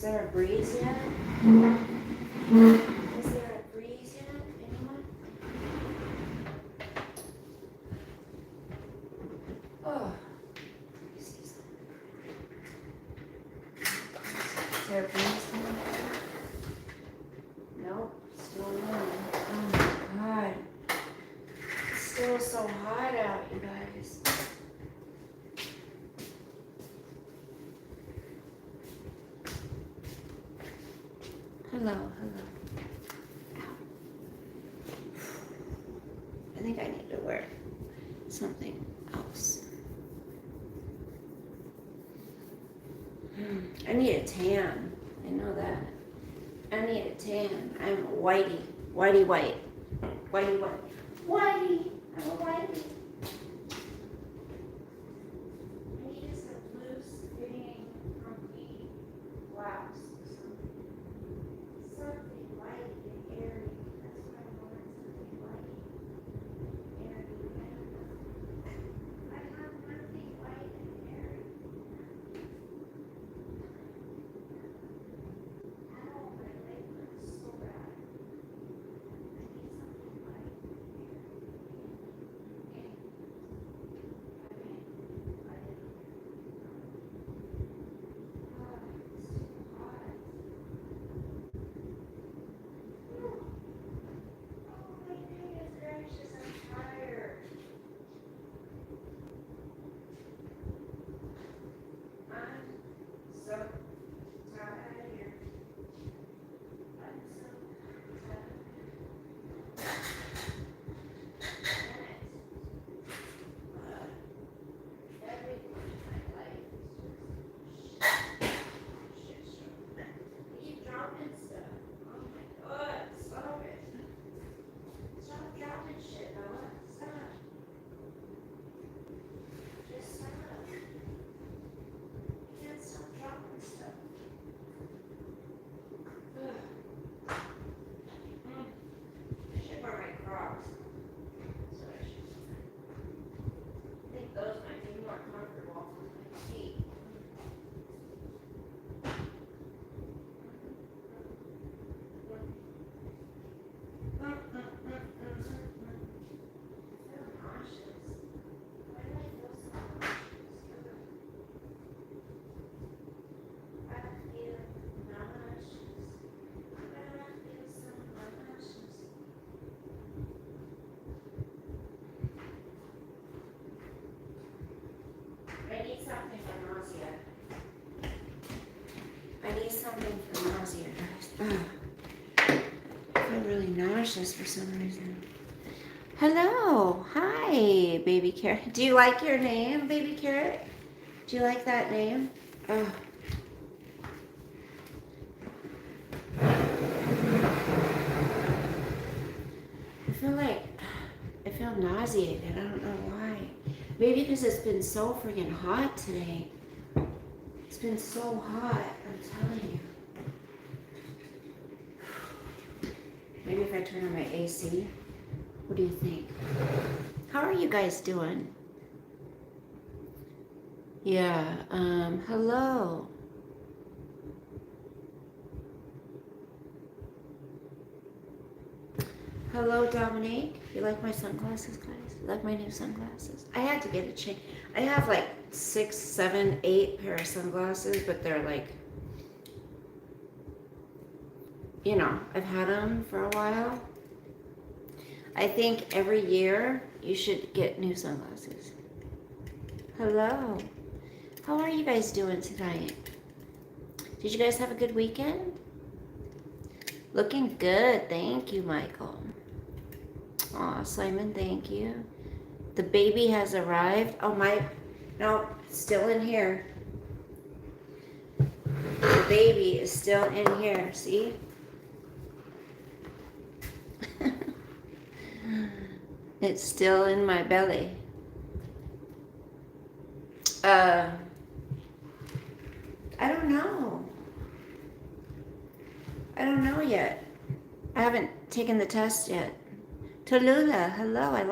there a breeze yet? Is there a breeze yet? Anyone? Oh. Is there a breeze coming? Nope. Still warm. Oh my God. It's still so hot out, you guys. Hello, hello. I think I need to wear something else. I need a tan. I know that. I need a tan. I'm a whitey. Whitey white. Whitey white. Whitey! I'm a whitey. I need just a loose fitting comfy blouse. Something light and airy. That's what I want. Something light and airy. I have nothing light and airy. I don't my leg hurts so bad. I need something light and airy. It's too hot. Oh my goodness gracious, I'm tired. I'm so tired. I'm so tired. Everything in my life is just shit show. I keep dropping stuff. Oh my God, stop it. Stop dropping shit, Bella. Stop. Just stop. You can't stop dropping stuff. Ugh. I should wear my Crocs. So I should. I think those might be more comfortable for my feet. I feel nauseous. Why do I feel so nauseous? I feel nauseous. Why do I feel so nauseous? I need something for nausea. I need something for nausea, guys. Ugh. I feel really nauseous for some reason. Hello. Hi, Baby Carrot. Do you like your name, Baby Carrot? Do you like that name? Oh. I feel nauseated. I don't know why. Maybe because it's been so freaking hot today. It's been so hot, I'm telling you. Maybe if I turn on my AC. What do you think? How are you guys doing? Yeah, hello. Hello, Dominique. You like my sunglasses, guys? You like my new sunglasses? I had to get a change. I have like 6, 7, 8 pair of sunglasses, but they're like, you know, I've had them for a while. I think every year you should get new sunglasses. Hello. How are you guys doing tonight? Did you guys have a good weekend? Looking good. Thank you, Michael. Aw, Simon, thank you. The baby has arrived. Oh, no, it's still in here. The baby is still in here, see? It's still in my belly. I don't know. I don't know yet. I haven't taken the test yet. Tallulah, hello. I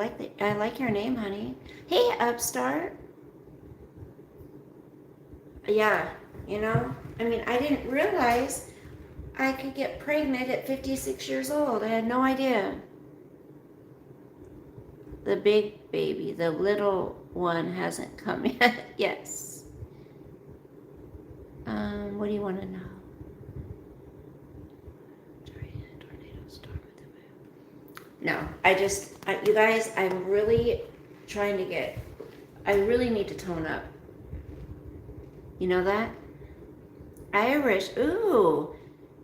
like your name, honey. Hey, Upstart. Yeah, you know? I mean, I didn't realize I could get pregnant at 56 years old. I had no idea. The big baby, the little one hasn't come yet. Yes. What do you want to know? No, you guys, I'm really trying to I really need to tone up. You know that? Irish. Ooh.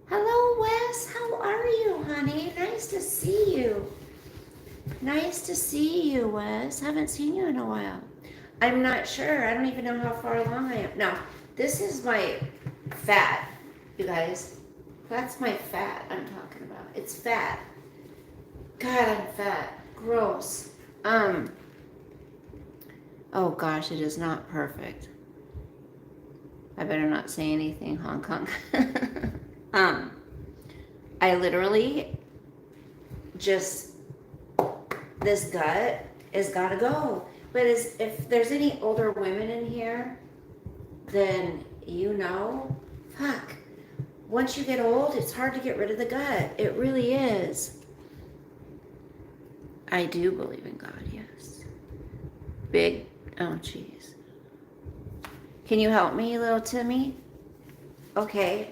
Hello, Wes. How are you, honey? Nice to see you. Nice to see you, Wes. Haven't seen you in a while. I'm not sure. I don't even know how far along I am. No, this is my fat, you guys. That's my fat I'm talking about. It's fat. God, I'm fat. Gross. Oh gosh, it is not perfect. I better not say anything, Hong Kong. I literally just, this gut has got to go. But if there's any older women in here, then you know, fuck. Once you get old, it's hard to get rid of the gut. It really is. I do believe in God, yes. Big, oh jeez. Can you help me, little Timmy? Okay.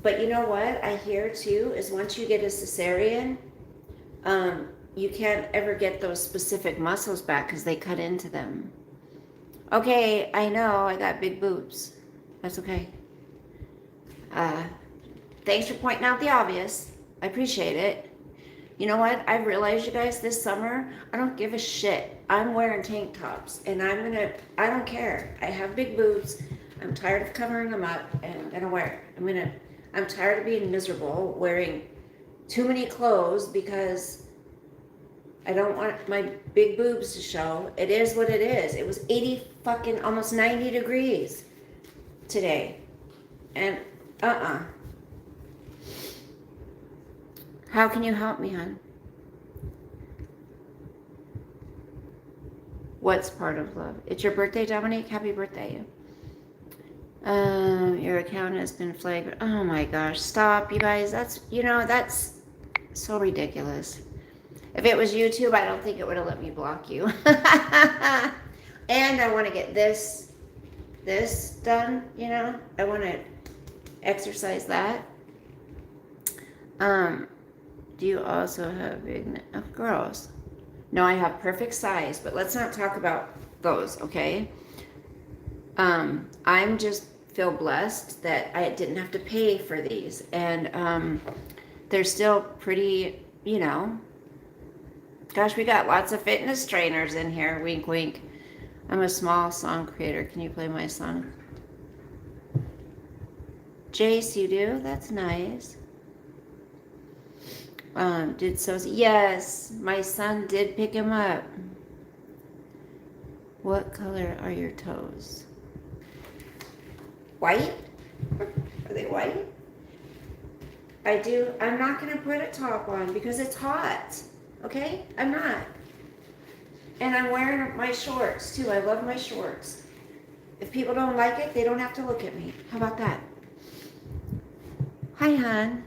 But you know what I hear too is once you get a cesarean, you can't ever get those specific muscles back because they cut into them. Okay, I know I got big boobs. That's okay. Thanks for pointing out the obvious. I appreciate it. You know what? I realized, you guys, this summer, I don't give a shit. I'm wearing tank tops, and I don't care. I have big boobs. I'm tired of covering them up, and I'm gonna wear it. I'm tired of being miserable, wearing too many clothes because I don't want my big boobs to show. It is what it is. It was 80 fucking, almost 90 degrees today. And, How can you help me, hon? What's part of love? It's your birthday, Dominique. Happy birthday. Your account has been flagged. Oh my gosh, stop, you guys. That's so ridiculous. If it was YouTube, I don't think it would have let me block you. And I want to get this done, you know. I want to exercise that. Do you also have big girls? No, I have perfect size, but let's not talk about those, okay? I'm just feel blessed that I didn't have to pay for these, and they're still pretty, you know. Gosh, we got lots of fitness trainers in here. Wink, wink. I'm a small song creator. Can you play my song? Jace, you do? That's nice. Yes, my son did pick him up. What color are your toes? White? Are they white? I'm not going to put a top on because it's hot. Okay? I'm not. And I'm wearing my shorts too. I love my shorts. If people don't like it, they don't have to look at me. How about that? Hi, hon.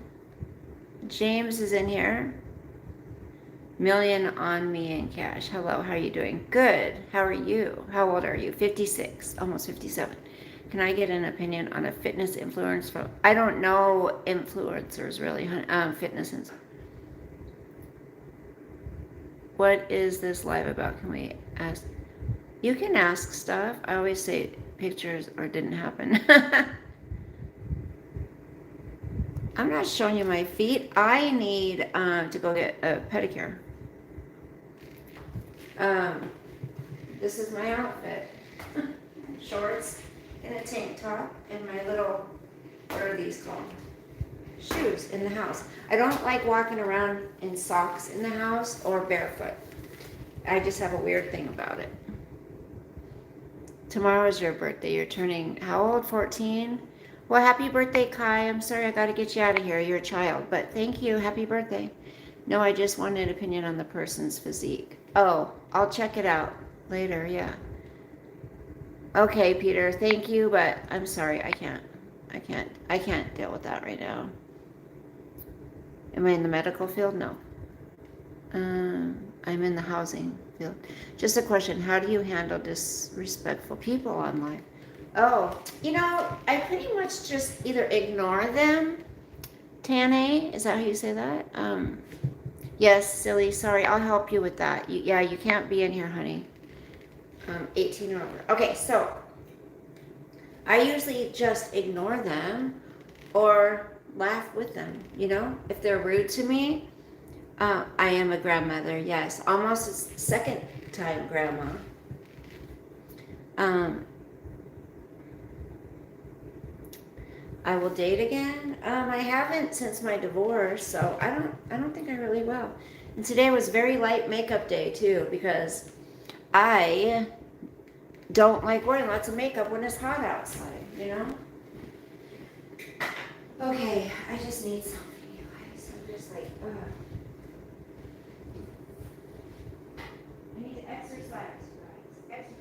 James is in here. Million on me in cash. Hello, how are you doing? Good. How are you? How old are you? 56, almost 57. Can I get an opinion on a fitness influencer? I don't know influencers really. Fitness. What is this live about? Can we ask? You can ask stuff. I always say pictures or didn't happen. I'm not showing you my feet. I need to go get a pedicure. This is my outfit. Shorts and a tank top and my little, what are these called? Shoes in the house. I don't like walking around in socks in the house or barefoot. I just have a weird thing about it. Tomorrow is your birthday. You're turning, how old? 14? Well, happy birthday, Kai. I'm sorry I got to get you out of here. You're a child, but thank you. Happy birthday. No, I just wanted an opinion on the person's physique. Oh, I'll check it out later, yeah. Okay, Peter, thank you, but I'm sorry, I can't deal with that right now. Am I in the medical field? No. I'm in the housing field. Just a question, how do you handle disrespectful people online? Oh, I pretty much just either ignore them. Tane, is that how you say that? Yes, silly, sorry, I'll help you with that. Yeah, you can't be in here, honey. 18 or over. Okay, so I usually just ignore them or laugh with them, if they're rude to me. I am a grandmother, yes, almost a second time grandma. Um, I will date again. I haven't since my divorce, so I don't think I really will. And today was very light makeup day too, because I don't like wearing lots of makeup when it's hot outside. Okay, I just need something, you guys. I'm just like, ugh. I need to exercise, guys. Exercise.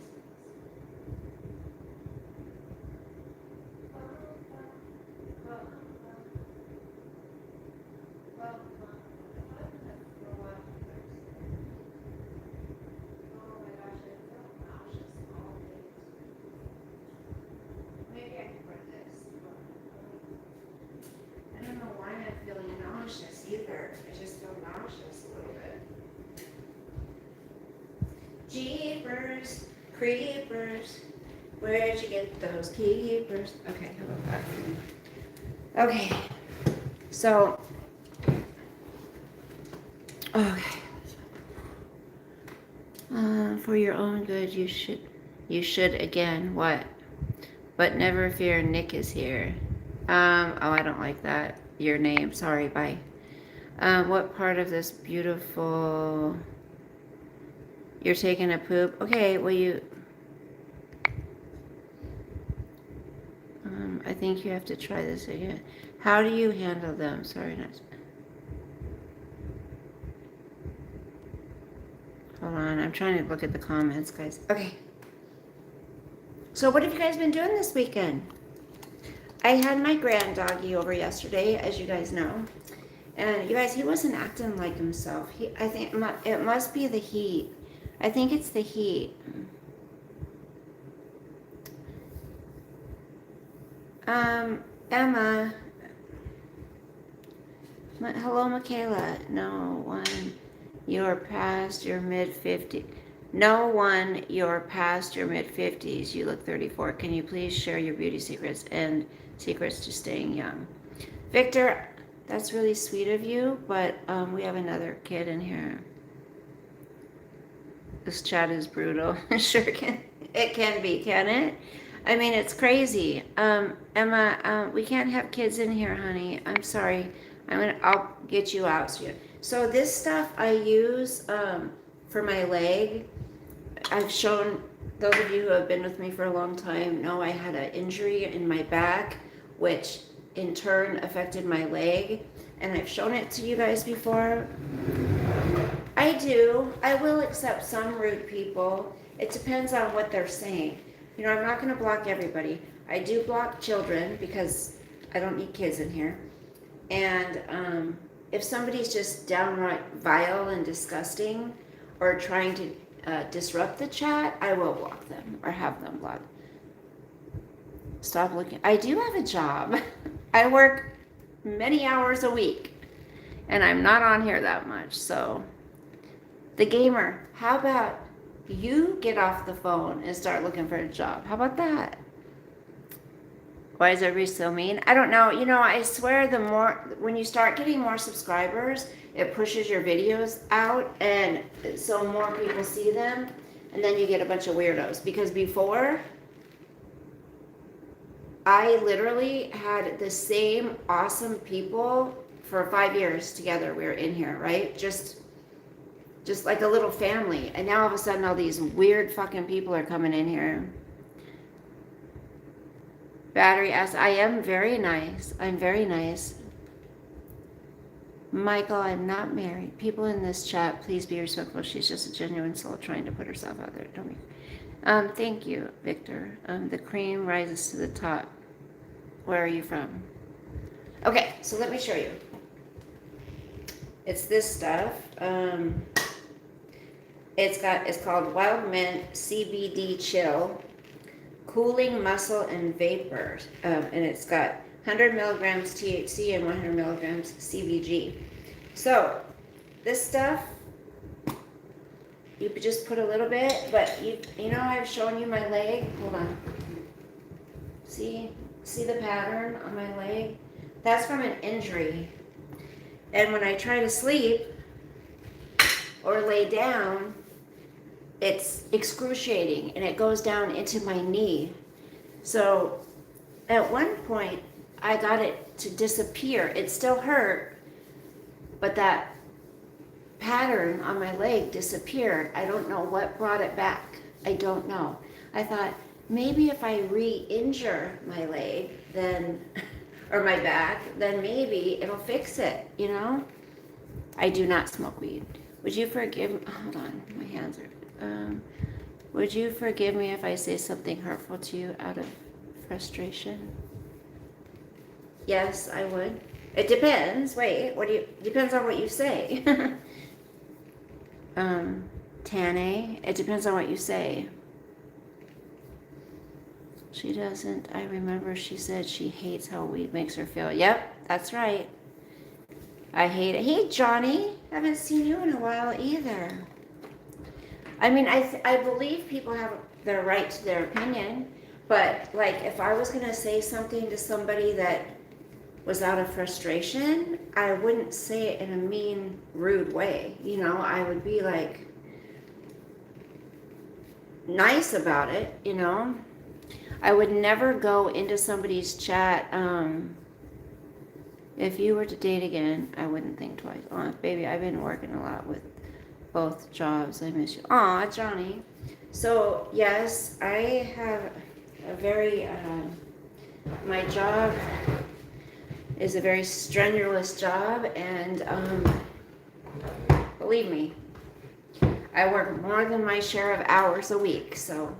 I don't know why I'm feeling nauseous either. I just feel nauseous a little bit. Jeepers, creepers, where'd you get those keepers? Okay, how about that? Okay, so, okay. For your own good, you should again, what? But never fear, Nick is here. Oh, I don't like that. Your name, sorry, bye. What part of this beautiful... You're taking a poop? Okay, well I think you have to try this again. How do you handle them? Sorry, not... Hold on, I'm trying to look at the comments, guys. Okay. So what have you guys been doing this weekend? I had my grand doggy over yesterday, as you guys know. And you guys, he wasn't acting like himself. I think it must be the heat. I think it's the heat. Emma. Hello, Michaela. No one, you're past your mid-50s. No one, you're past your mid-50s. You look 34. Can you please share your beauty secrets and secrets to staying young? Victor, that's really sweet of you, but we have another kid in here. This chat is brutal. Sure can. It can be, can it? I mean, it's crazy. Emma, we can't have kids in here, honey. I'm sorry. I'll get you out. So this stuff I use for my leg. I've shown those of you who have been with me for a long time know I had an injury in my back, which in turn affected my leg. And I've shown it to you guys before. I will accept some rude people. It depends on what they're saying. I'm not going to block everybody. I do block children because I don't need kids in here. And if somebody's just downright vile and disgusting or trying to disrupt the chat, I will block them or have them blocked. Stop looking. I do have a job. I work many hours a week, and I'm not on here that much. So, the gamer, how about you get off the phone and start looking for a job? How about that? Why is everybody so mean? I don't know. I swear when you start getting more subscribers, it pushes your videos out, and so more people see them, and then you get a bunch of weirdos. Because before, I literally had the same awesome people for 5 years together. We were in here, right? Just like a little family. And now all of a sudden, all these weird fucking people are coming in here. Battery asks, I am very nice. I'm very nice. Michael, I'm not married. People in this chat, please be respectful. She's just a genuine soul trying to put herself out there. Don't be. Thank you, Victor. The cream rises to the top. Where are you from? Okay, so let me show you. It's this stuff. It's called Wild Mint CBD Chill, Cooling Muscle and Vapor, and it's got 100 milligrams THC and 100 milligrams CBG. So this stuff, you could just put a little bit, but you know I've shown you my leg. Hold on. See the pattern on my leg? That's from an injury. And when I try to sleep or lay down, it's excruciating and it goes down into my knee. So at one point I got it to disappear. It still hurt, but that pattern on my leg disappeared. I don't know what brought it back. I don't know. I thought maybe if I re-injure my leg, then or my back, then maybe it'll fix it, you know? I do not smoke weed. Would you forgive me? Hold on, my hands are... would you forgive me if I say something hurtful to you out of frustration? Yes, I would. It depends. Wait, depends on what you say. Tane, it depends on what you say. She doesn't. I remember she said she hates how weed makes her feel. Yep, that's right. I hate it. Hey, Johnny. Haven't seen you in a while either. I mean, I believe people have their right to their opinion, but like if I was going to say something to somebody that was out of frustration, I wouldn't say it in a mean, rude way. You know, I would be like nice about it, you know. I would never go into somebody's chat. If you were to date again, I wouldn't think twice. Oh, baby, I've been working a lot with both jobs. I miss you. Aw, Johnny. So, yes, I have a very, my job is a very strenuous job, and believe me, I work more than my share of hours a week, so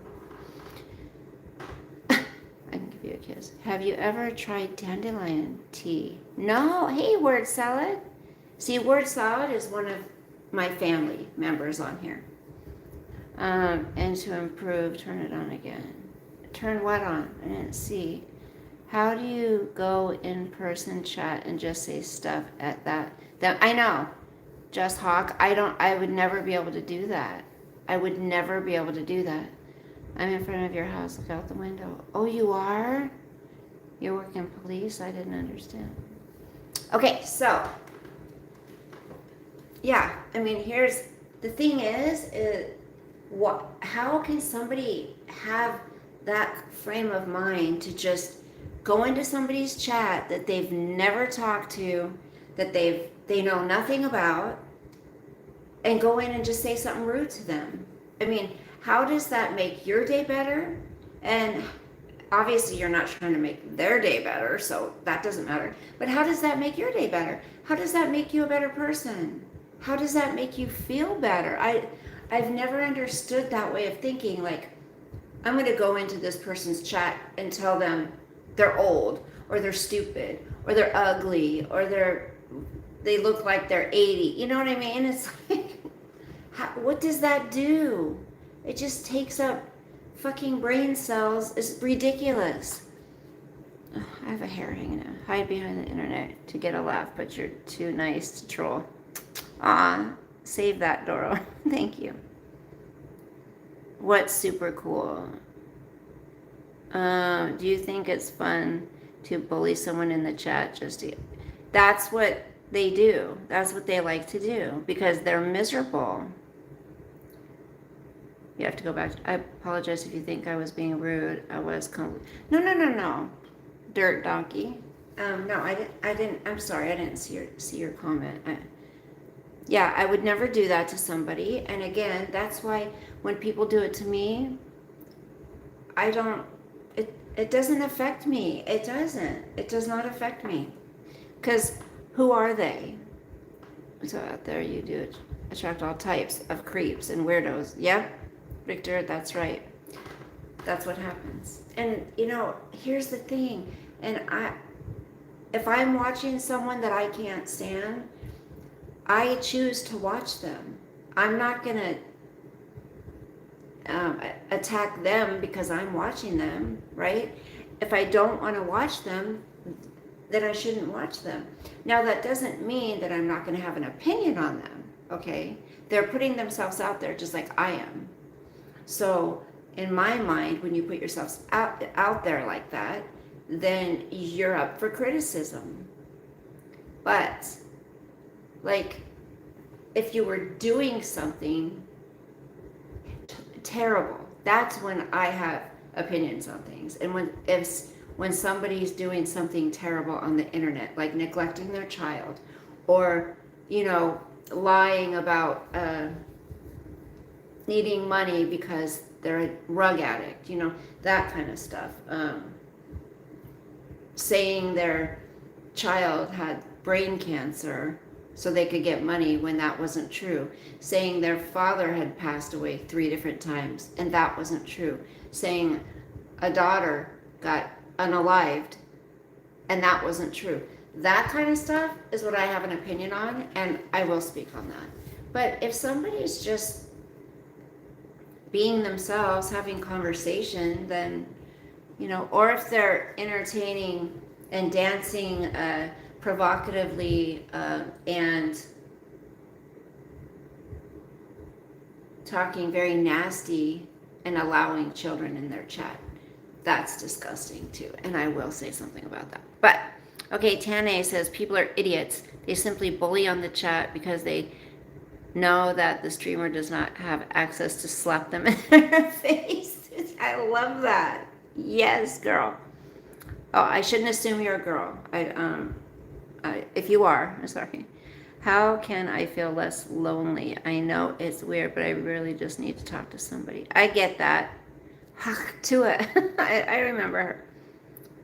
I can give you a kiss. Have you ever tried dandelion tea? No. Hey, Word Salad. See, Word Salad is one of my family members on here. And to improve, turn it on again. Turn what on? I didn't see. How do you go in person chat and just say stuff at that? I know. Just Hawk. I would never be able to do that. I would never be able to do that. I'm in front of your house. Look out the window. Oh, you are? You're working police? I didn't understand. Okay, so yeah, I mean, here's the thing is what? How can somebody have that frame of mind to just go into somebody's chat that they've never talked to, that they know nothing about, and go in and just say something rude to them? I mean, how does that make your day better? And obviously you're not trying to make their day better, so that doesn't matter. But how does that make your day better? How does that make you a better person? How does that make you feel better? I've never understood that way of thinking. Like, I'm going to go into this person's chat and tell them they're old, or they're stupid, or they're ugly, or they look like they're 80. You know what I mean? It's like, what does that do? It just takes up fucking brain cells. It's ridiculous. I have a hair hanging out. Hide behind the internet to get a laugh, but you're too nice to troll. Aw, save that, Doro. Thank you. What's super cool? Do you think it's fun to bully someone in the chat that's what they do. That's what they like to do because they're miserable. You have to go back. I apologize if you think I was being rude. I was No. Dirt donkey. No, I didn't. I'm sorry. I didn't see your comment. Yeah, I would never do that to somebody. And again, that's why when people do it to me, it doesn't affect me. It doesn't. It does not affect me. Because who are they? So out there you do attract all types of creeps and weirdos. Yep, Victor, that's right. That's what happens. And you know, here's the thing. And if I'm watching someone that I can't stand, I choose to watch them. I'm not gonna attack them because I'm watching them, right? If I don't want to watch them, then I shouldn't watch them. Now, that doesn't mean that I'm not going to have an opinion on them, okay? They're putting themselves out there just like I am. So, in my mind, when you put yourself out there like that, then you're up for criticism. But, like, if you were doing something terrible, that's when I have opinions on things. And when somebody's doing something terrible on the internet, like neglecting their child, or lying about needing money because they're a drug addict, that kind of stuff, saying their child had brain cancer so they could get money when that wasn't true, saying their father had passed away 3 different times and that wasn't true, saying a daughter got unalived and that wasn't true. That kind of stuff is what I have an opinion on, and I will speak on that. But if somebody's just being themselves, having conversation, then, or if they're entertaining and dancing provocatively and talking very nasty and allowing children in their chat, that's disgusting too. And I will say something about that. But, okay, Tane says people are idiots. They simply bully on the chat because they know that the streamer does not have access to slap them in their face. I love that. Yes, girl. Oh, I shouldn't assume you're a girl. If you are, I'm sorry. How can I feel less lonely? I know it's weird, but I really just need to talk to somebody. I get that. To it. I remember her.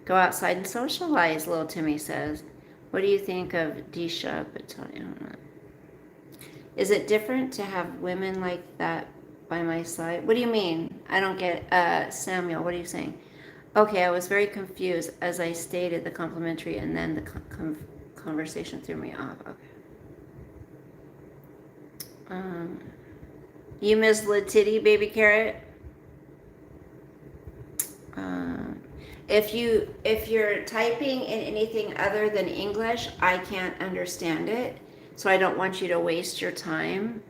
Go outside and socialize, little Timmy says. What do you think of Disha Battalion? Is it different to have women like that by my side? What do you mean? I don't get Samuel, what are you saying? Okay, I was very confused as I stated the complimentary and then the conversation threw me off. Okay. You miss Latitty, baby carrot? If you're typing in anything other than English, I can't understand it. So I don't want you to waste your time.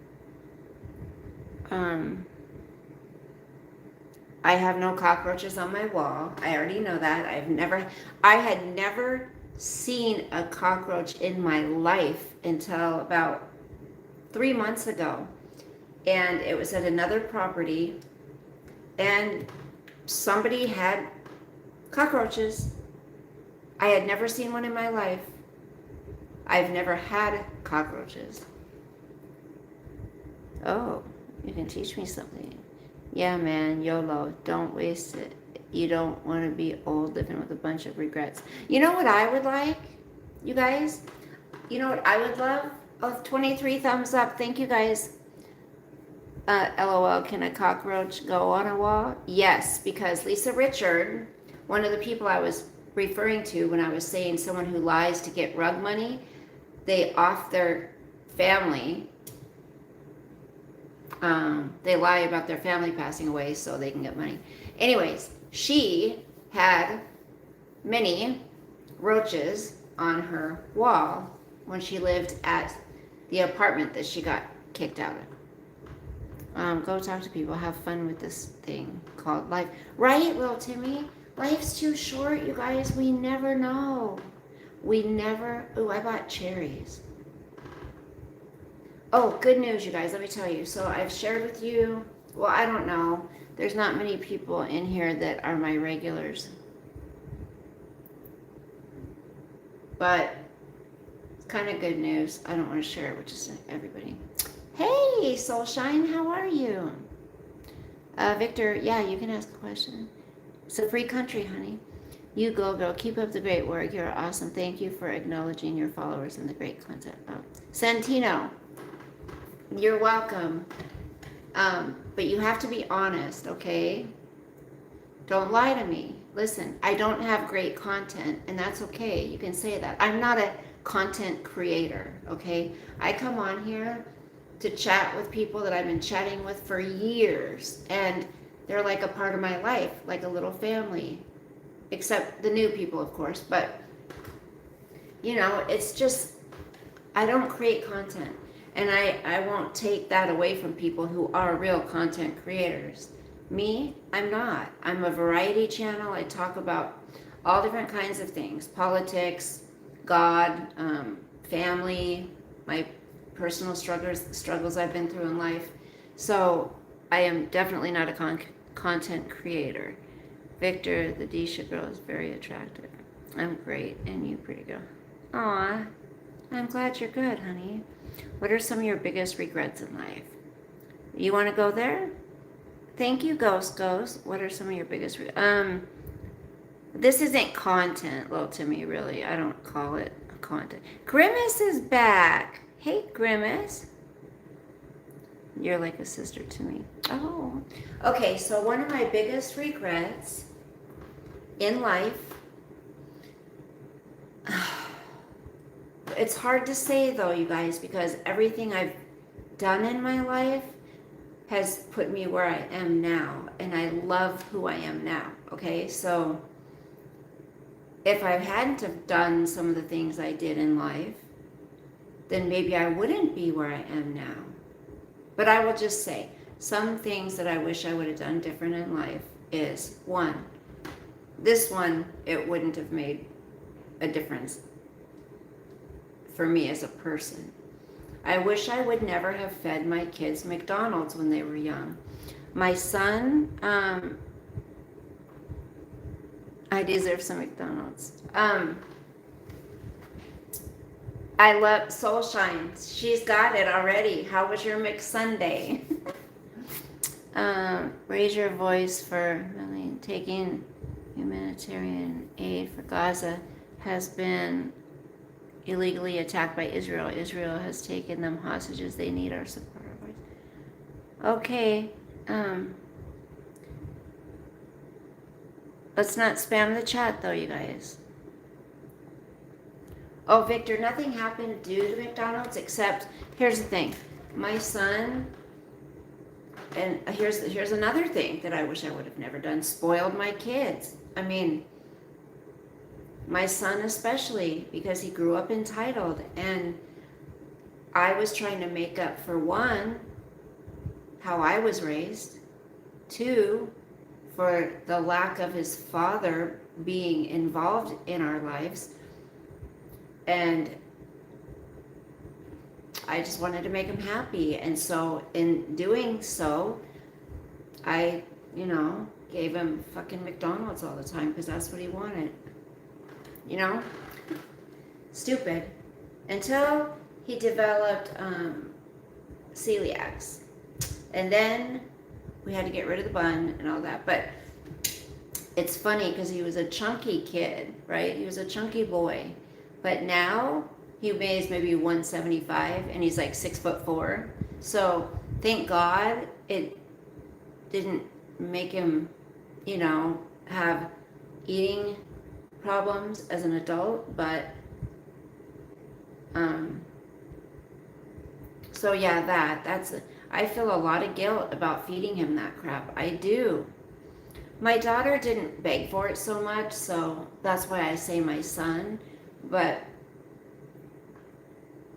I have no cockroaches on my wall. I already know that. I had never seen a cockroach in my life until about 3 months ago. And it was at another property. And somebody had cockroaches. I had never seen one in my life. I've never had cockroaches. Oh, you can teach me something. Yeah, man, YOLO. Don't waste it. You don't want to be old living with a bunch of regrets. You know what I would like, you guys? You know what I would love? Oh, 23 thumbs up. Thank you, guys. LOL, can a cockroach go on a wall? Yes, because Lisa Richard, one of the people I was referring to when I was saying someone who lies to get rug money, they off their family. They lie about their family passing away so they can get money. Anyways, she had many roaches on her wall when she lived at the apartment that she got kicked out of. Go talk to people. Have fun with this thing called life. Right, little Timmy? Life's too short, you guys. We never know. Ooh, I bought cherries. Oh, good news, you guys. Let me tell you. So I've shared with you, well, I don't know. There's not many people in here that are my regulars. But it's kind of good news. I don't want to share it with just everybody. Hey, Soulshine, how are you? Victor, yeah, you can ask a question. It's a free country, honey. You go, girl. Keep up the great work. You're awesome. Thank you for acknowledging your followers and the great content. Santino, you're welcome. But you have to be honest, okay? Don't lie to me. Listen, I don't have great content, and that's okay. You can say that. I'm not a content creator, okay? I come on here to chat with people that I've been chatting with for years, and they're like a part of my life, like a little family, except the new people, of course. But, you know, it's just, I don't create content, and I won't take that away from people who are real content creators. Me, I'm not. I'm a variety channel. I talk about all different kinds of things: politics, God, family, my personal struggles I've been through in life. So I am definitely not a content creator. Victor, the Disha girl, is very attractive. I'm great, and you, pretty girl. Aw, I'm glad you're good, honey. What are some of your biggest regrets in life? You want to go there? Thank you, Ghost. What are some of your biggest this isn't content, little Timmy, really. I don't call it content. Grimace is back. Hey, Grimace. You're like a sister to me. Oh. Okay, so one of my biggest regrets in life, it's hard to say though, you guys, because everything I've done in my life has put me where I am now, and I love who I am now, okay? So if I hadn't have done some of the things I did in life, then maybe I wouldn't be where I am now. But I will just say, some things that I wish I would have done different in life is, one, this one, it wouldn't have made a difference for me as a person. I wish I would never have fed my kids McDonald's when they were young. My son, I deserve some McDonald's. I love Soul Shine. She's got it already. How was your McSunday? Raise your voice for taking humanitarian aid for Gaza has been illegally attacked by Israel. Israel has taken them hostages. They need our support. Okay. Let's not spam the chat though, you guys. Oh, Victor, nothing happened due to McDonald's except, here's the thing. My son, and here's another thing that I wish I would have never done, spoiled my kids. I mean, my son especially, because he grew up entitled, and I was trying to make up for, one, how I was raised, two, for the lack of his father being involved in our lives, and I just wanted to make him happy. And so in doing so, I, gave him fucking McDonald's all the time because that's what he wanted. Stupid. Until he developed celiacs. And then we had to get rid of the bun and all that. But it's funny because he was a chunky kid, right? He was a chunky boy. But now he weighs maybe 175 and he's like 6'4". So thank God it didn't make him, have eating problems as an adult. But so yeah, that's I feel a lot of guilt about feeding him that crap. I do. My daughter didn't beg for it so much, so that's why I say my son. But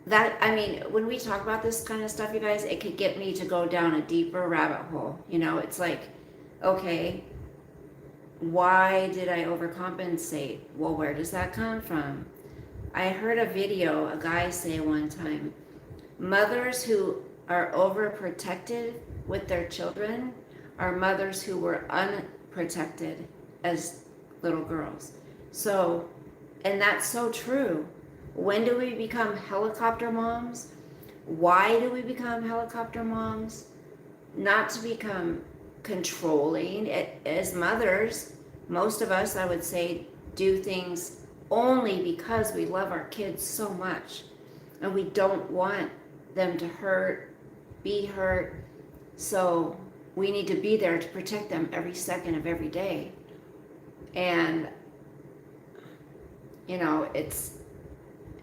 when we talk about this kind of stuff, you guys, it could get me to go down a deeper rabbit hole. It's like, okay, why did I overcompensate? Well, where does that come from? I heard a video, a guy say one time, mothers who are overprotected with their children are mothers who were unprotected as little girls. So, and that's so true. When do we become helicopter moms? Why do we become helicopter moms? Not to become controlling. As mothers, most of us, I would say, do things only because we love our kids so much and we don't want them to be hurt. So we need to be there to protect them every second of every day. And, you know,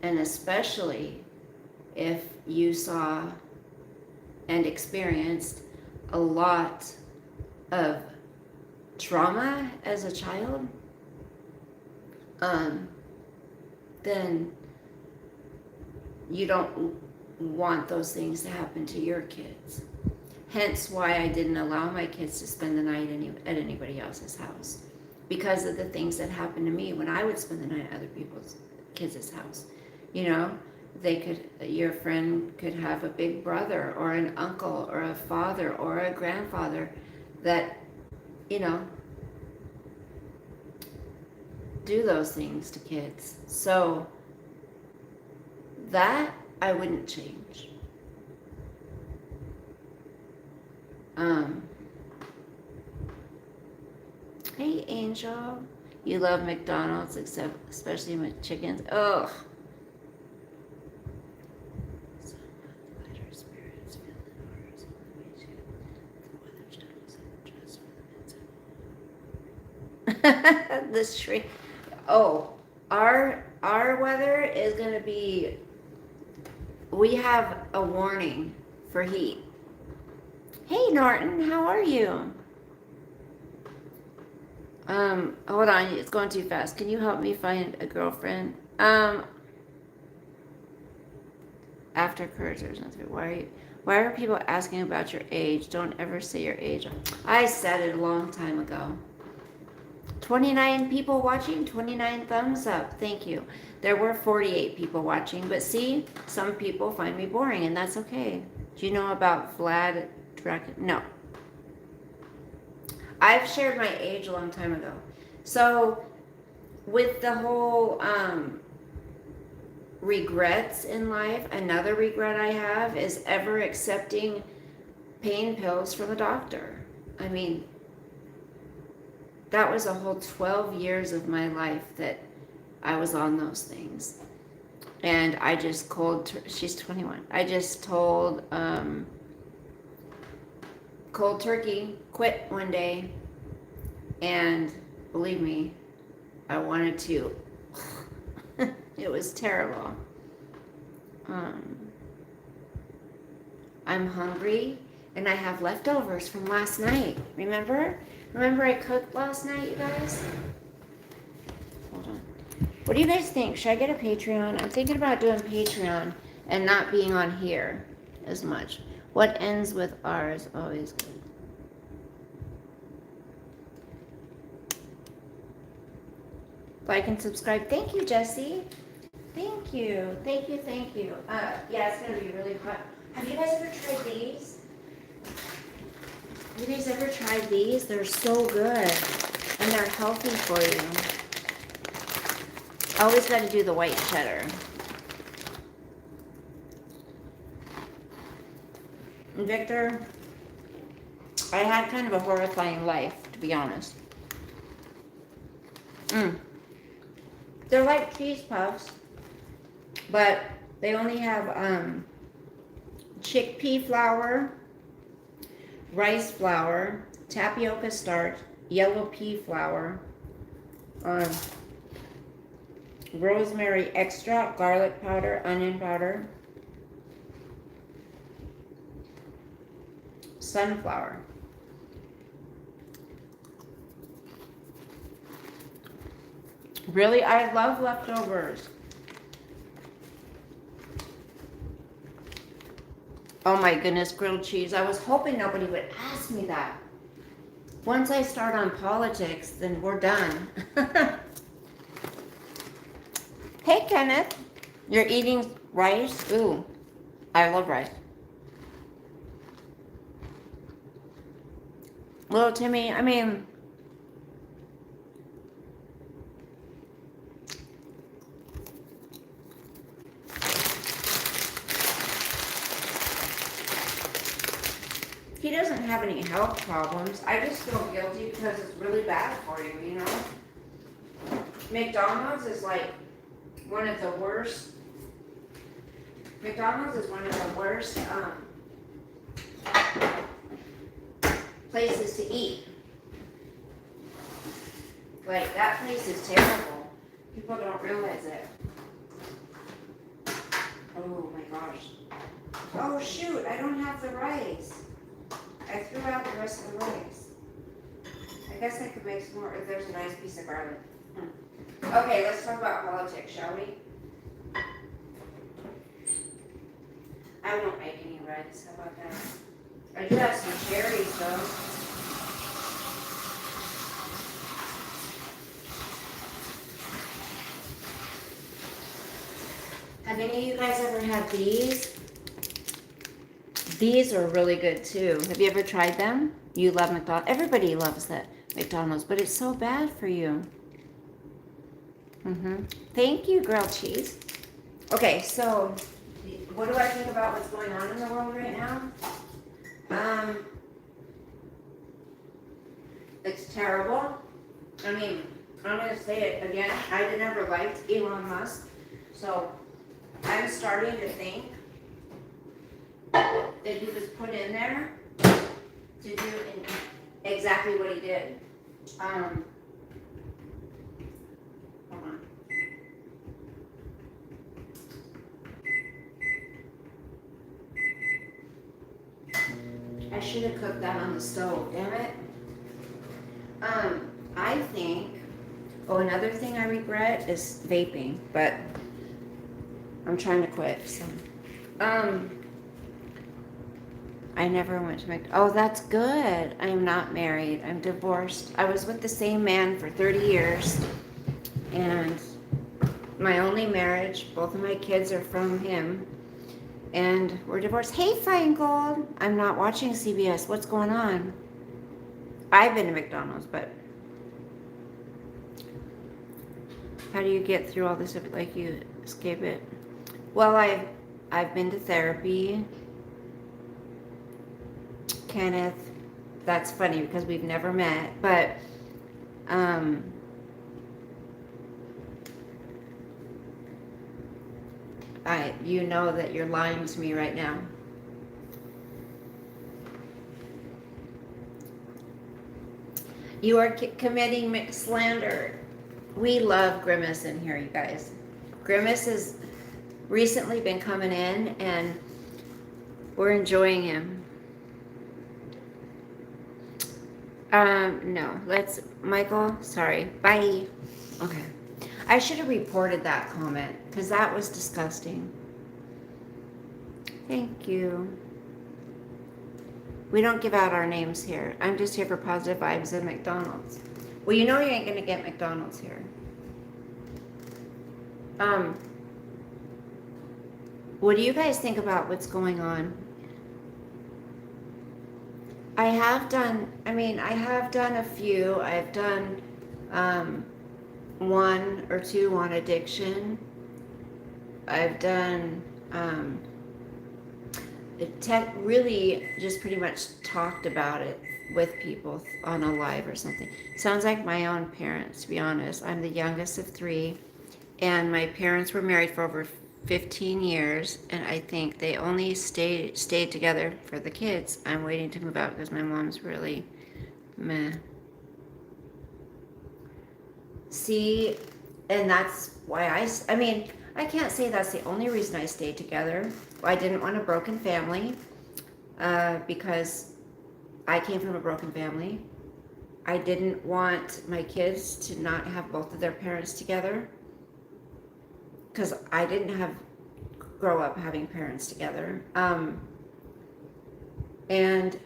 and especially if you saw and experienced a lot of trauma as a child, then you don't want those things to happen to your kids. Hence why I didn't allow my kids to spend the night at anybody else's house, because of the things that happened to me when I would spend the night at other people's kids' house. You know, your friend could have a big brother or an uncle or a father or a grandfather that, you know, do those things to kids. So that I wouldn't change. Hey Angel, you love McDonald's, especially with chickens. Ugh. This tree. Oh, our weather is going to be. We have a warning for heat. Hey Norton, how are you? Hold on, it's going too fast. Can you help me find a girlfriend? After courage, there's nothing. Why are people asking about your age? Don't ever say your age. I said it a long time ago. 29 people watching, 29 thumbs up. Thank you. There were 48 people watching, but see, some people find me boring, and that's okay. Do you know about Vlad Draken? No. I've shared my age a long time ago. So, with the whole regrets in life, another regret I have is ever accepting pain pills from a doctor. I mean, that was a whole 12 years of my life that I was on those things. And I just she's 21. I just told cold turkey, quit one day. And believe me, I wanted to. It was terrible. I'm hungry and I have leftovers from last night. Remember I cooked last night, you guys? Hold on. What do you guys think? Should I get a Patreon? I'm thinking about doing Patreon and not being on here as much. What ends with R is always good. Like and subscribe. Thank you, Jessie. Thank you. Thank you. Yeah, it's going to be really hot. Have you guys ever tried these? Have you guys ever tried these? They're so good. And they're healthy for you. Always got to do the white cheddar. And Victor, I had kind of a horrifying life, to be honest. They're like cheese puffs, but they only have chickpea flour, rice flour, tapioca starch, yellow pea flour, rosemary extract, garlic powder, onion powder, sunflower. Really, I love leftovers. Oh my goodness, grilled cheese. I was hoping nobody would ask me that. Once I start on politics, then we're done. Hey, Kenneth. You're eating rice? Ooh, I love rice. Little Timmy, I mean, he doesn't have any health problems. I just feel guilty because it's really bad for you, you know? McDonald's is like one of the worst. McDonald's is one of the worst places to eat. Like, that place is terrible. People don't realize it. Oh my gosh. Oh shoot, I don't have the rice. I threw out the rest of the rice. I guess I could make some more if there's a nice piece of garlic. Okay, let's talk about politics, shall we? I won't make any rice. How about that? I do have some cherries though. Have any of you guys ever had these? These are really good too. Have you ever tried them? You love McDonald's. Everybody loves that McDonald's, but it's so bad for you. Thank you, grilled cheese. Okay, so what do I think about what's going on in the world right now? It's terrible. I mean, I'm going to say it again. I never liked Elon Musk, so I'm starting to think that he was put in there to do exactly what he did. Hold on. I should have cooked that on the stove, damn it. I think, another thing I regret is vaping, but I'm trying to quit, so. I never went to McDonald's. Oh, that's good. I'm not married. I'm divorced. I was with the same man for 30 years. And my only marriage, both of my kids are from him. And we're divorced. Hey, Feingold. I'm not watching CBS. What's going on? I've been to McDonald's, but how do you get through all this? Like you escape it? Well, I've been to therapy. Kenneth, that's funny because we've never met, but you know that you're lying to me right now. You are committing slander. We love Grimace in here, you guys. Grimace has recently been coming in and we're enjoying him. No, Michael, sorry, bye. Okay. I should have reported that comment because that was disgusting. Thank you. We don't give out our names here. I'm just here for positive vibes at McDonald's. Well, you know you ain't gonna get McDonald's here. What do you guys think about what's going on? I have done a few. I've done one or two on addiction. I've done really just pretty much talked about it with people on a live or something. Sounds like my own parents, to be honest. I'm the youngest of three, and my parents were married for over 15 years, and I think they only stayed together for the kids. I'm waiting to move out because my mom's really meh. See, and that's why I can't say that's the only reason I stayed together. I didn't want a broken family because I came from a broken family. I didn't want my kids to not have both of their parents together because I didn't grow up having parents together. And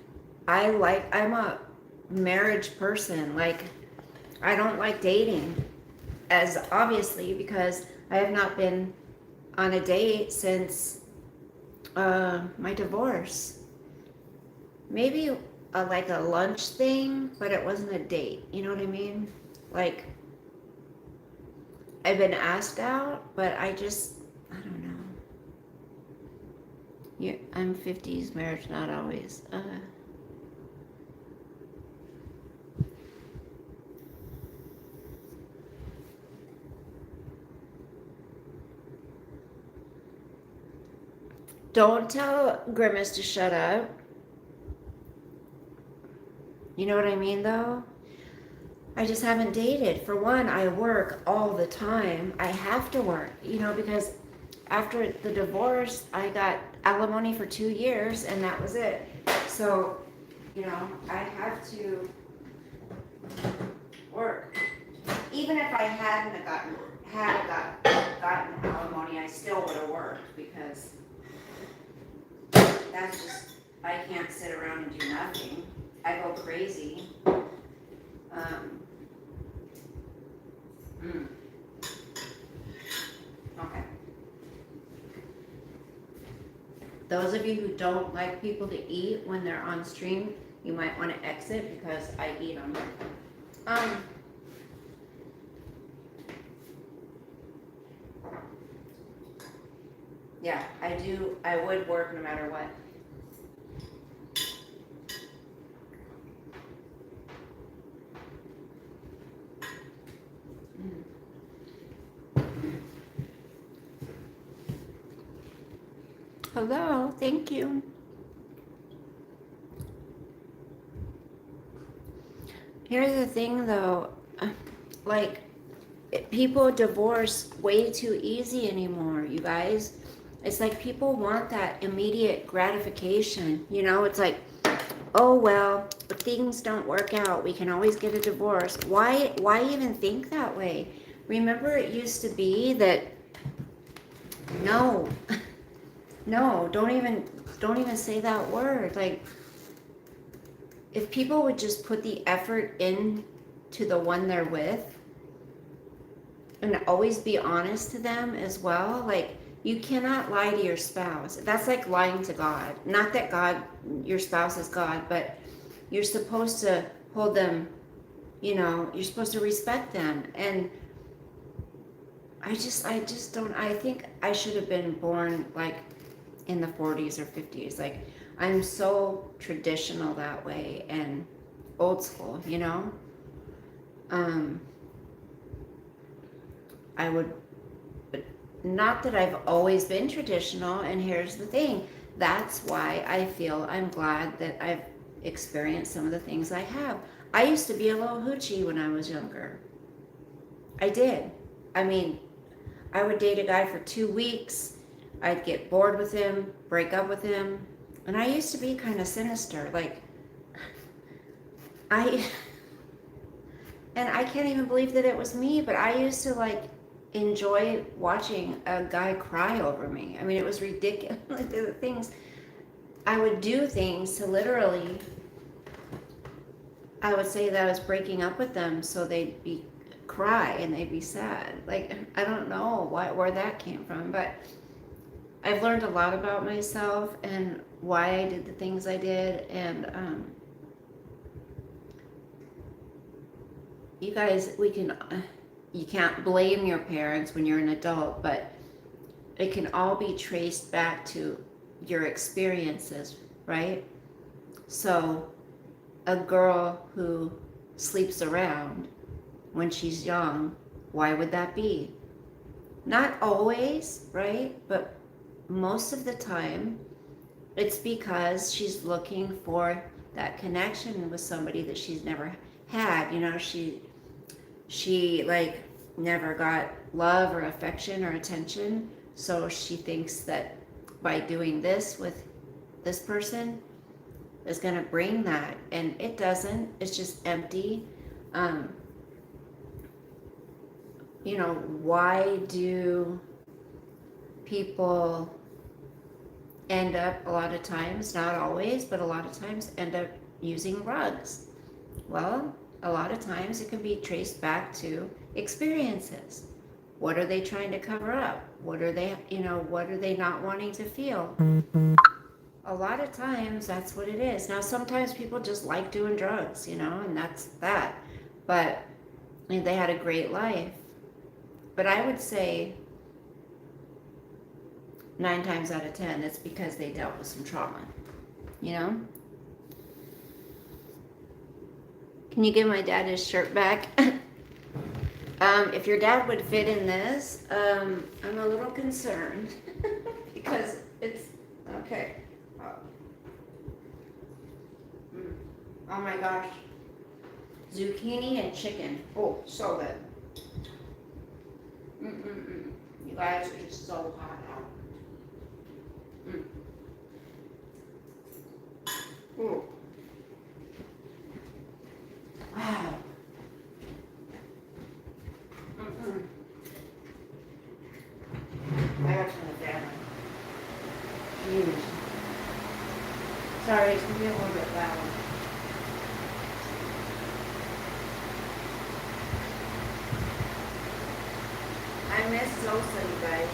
I'm a marriage person. Like, I don't like dating, as obviously because I have not been on a date since my divorce. Maybe like a lunch thing, but it wasn't a date. You know what I mean? Like, I've been asked out, but I don't know. I'm 50s, marriage not always. Don't tell Grimace to shut up. You know what I mean, though? I just haven't dated. For one, I work all the time. I have to work, because after the divorce, I got alimony for 2 years and that was it. So, I have to work. Even if I hadn't gotten alimony, I still would have worked because that's just, I can't sit around and do nothing. I go crazy. Okay. Those of you who don't like people to eat when they're on stream, you might want to exit because I eat them. Yeah, I would work no matter what. Hello, thank you. Here's the thing though, like, people divorce way too easy anymore, you guys. It's like people want that immediate gratification, it's like, oh well, if things don't work out, we can always get a divorce. Why even think that way? Remember, it used to be that no, don't even say that word. Like, if people would just put the effort in to the one they're with and always be honest to them as well, like, you cannot lie to your spouse. That's like lying to God. Not that your spouse is God, but you're supposed to hold them, you're supposed to respect them. And I just don't, I think I should have been born like in the 40s or 50s. Like, I'm so traditional that way and old school, I would, not that I've always been traditional, and here's the thing, that's why I feel I'm glad that I've experienced some of the things I have. I used to be a little hoochie when I was younger. I did. I mean, I would date a guy for 2 weeks, I'd get bored with him, break up with him, and I used to be kind of sinister. Like, and I can't even believe that it was me, but I used to like enjoy watching a guy cry over me. I mean, it was ridiculous. The things I would do, things to literally, I would say that I was breaking up with them so they'd be cry and they'd be sad. Like, I don't know where that came from, but I've learned a lot about myself and why I did the things I did. And you guys, you can't blame your parents when you're an adult, but it can all be traced back to your experiences, right? So a girl who sleeps around when she's young, why would that be? Not always, right? But most of the time, it's because she's looking for that connection with somebody that she's never had. She like never got love or affection or attention, so she thinks that by doing this with this person is going to bring that, and it doesn't. It's just empty. Why do people end up, a lot of times, not always, but a lot of times, end up using rugs? Well, a lot of times it can be traced back to experiences. What are they trying to cover up? What are they not wanting to feel? A lot of times that's what it is. Now, sometimes people just like doing drugs, and that's that. But they had a great life. But I would say 9 times out of 10, it's because they dealt with some trauma, Can you give my dad his shirt back? If your dad would fit in this, I'm a little concerned because it's, okay. Oh my gosh. Zucchini and chicken. Oh, so good. You guys are just so hot out. Ooh. Wow. I got to turn the fan on. Huge. Sorry, it's gonna be a little bit loud. I miss salsa, you guys.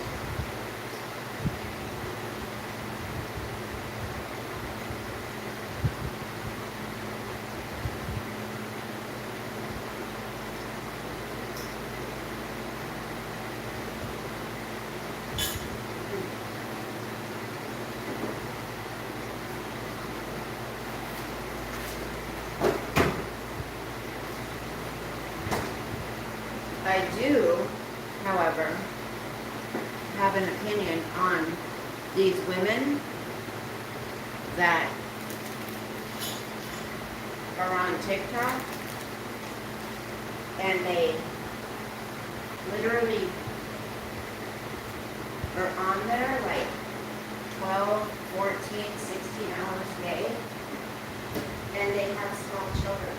I do, however, have an opinion on these women that are on TikTok and they literally are on there like 12, 14, 16 hours a day, and they have small children.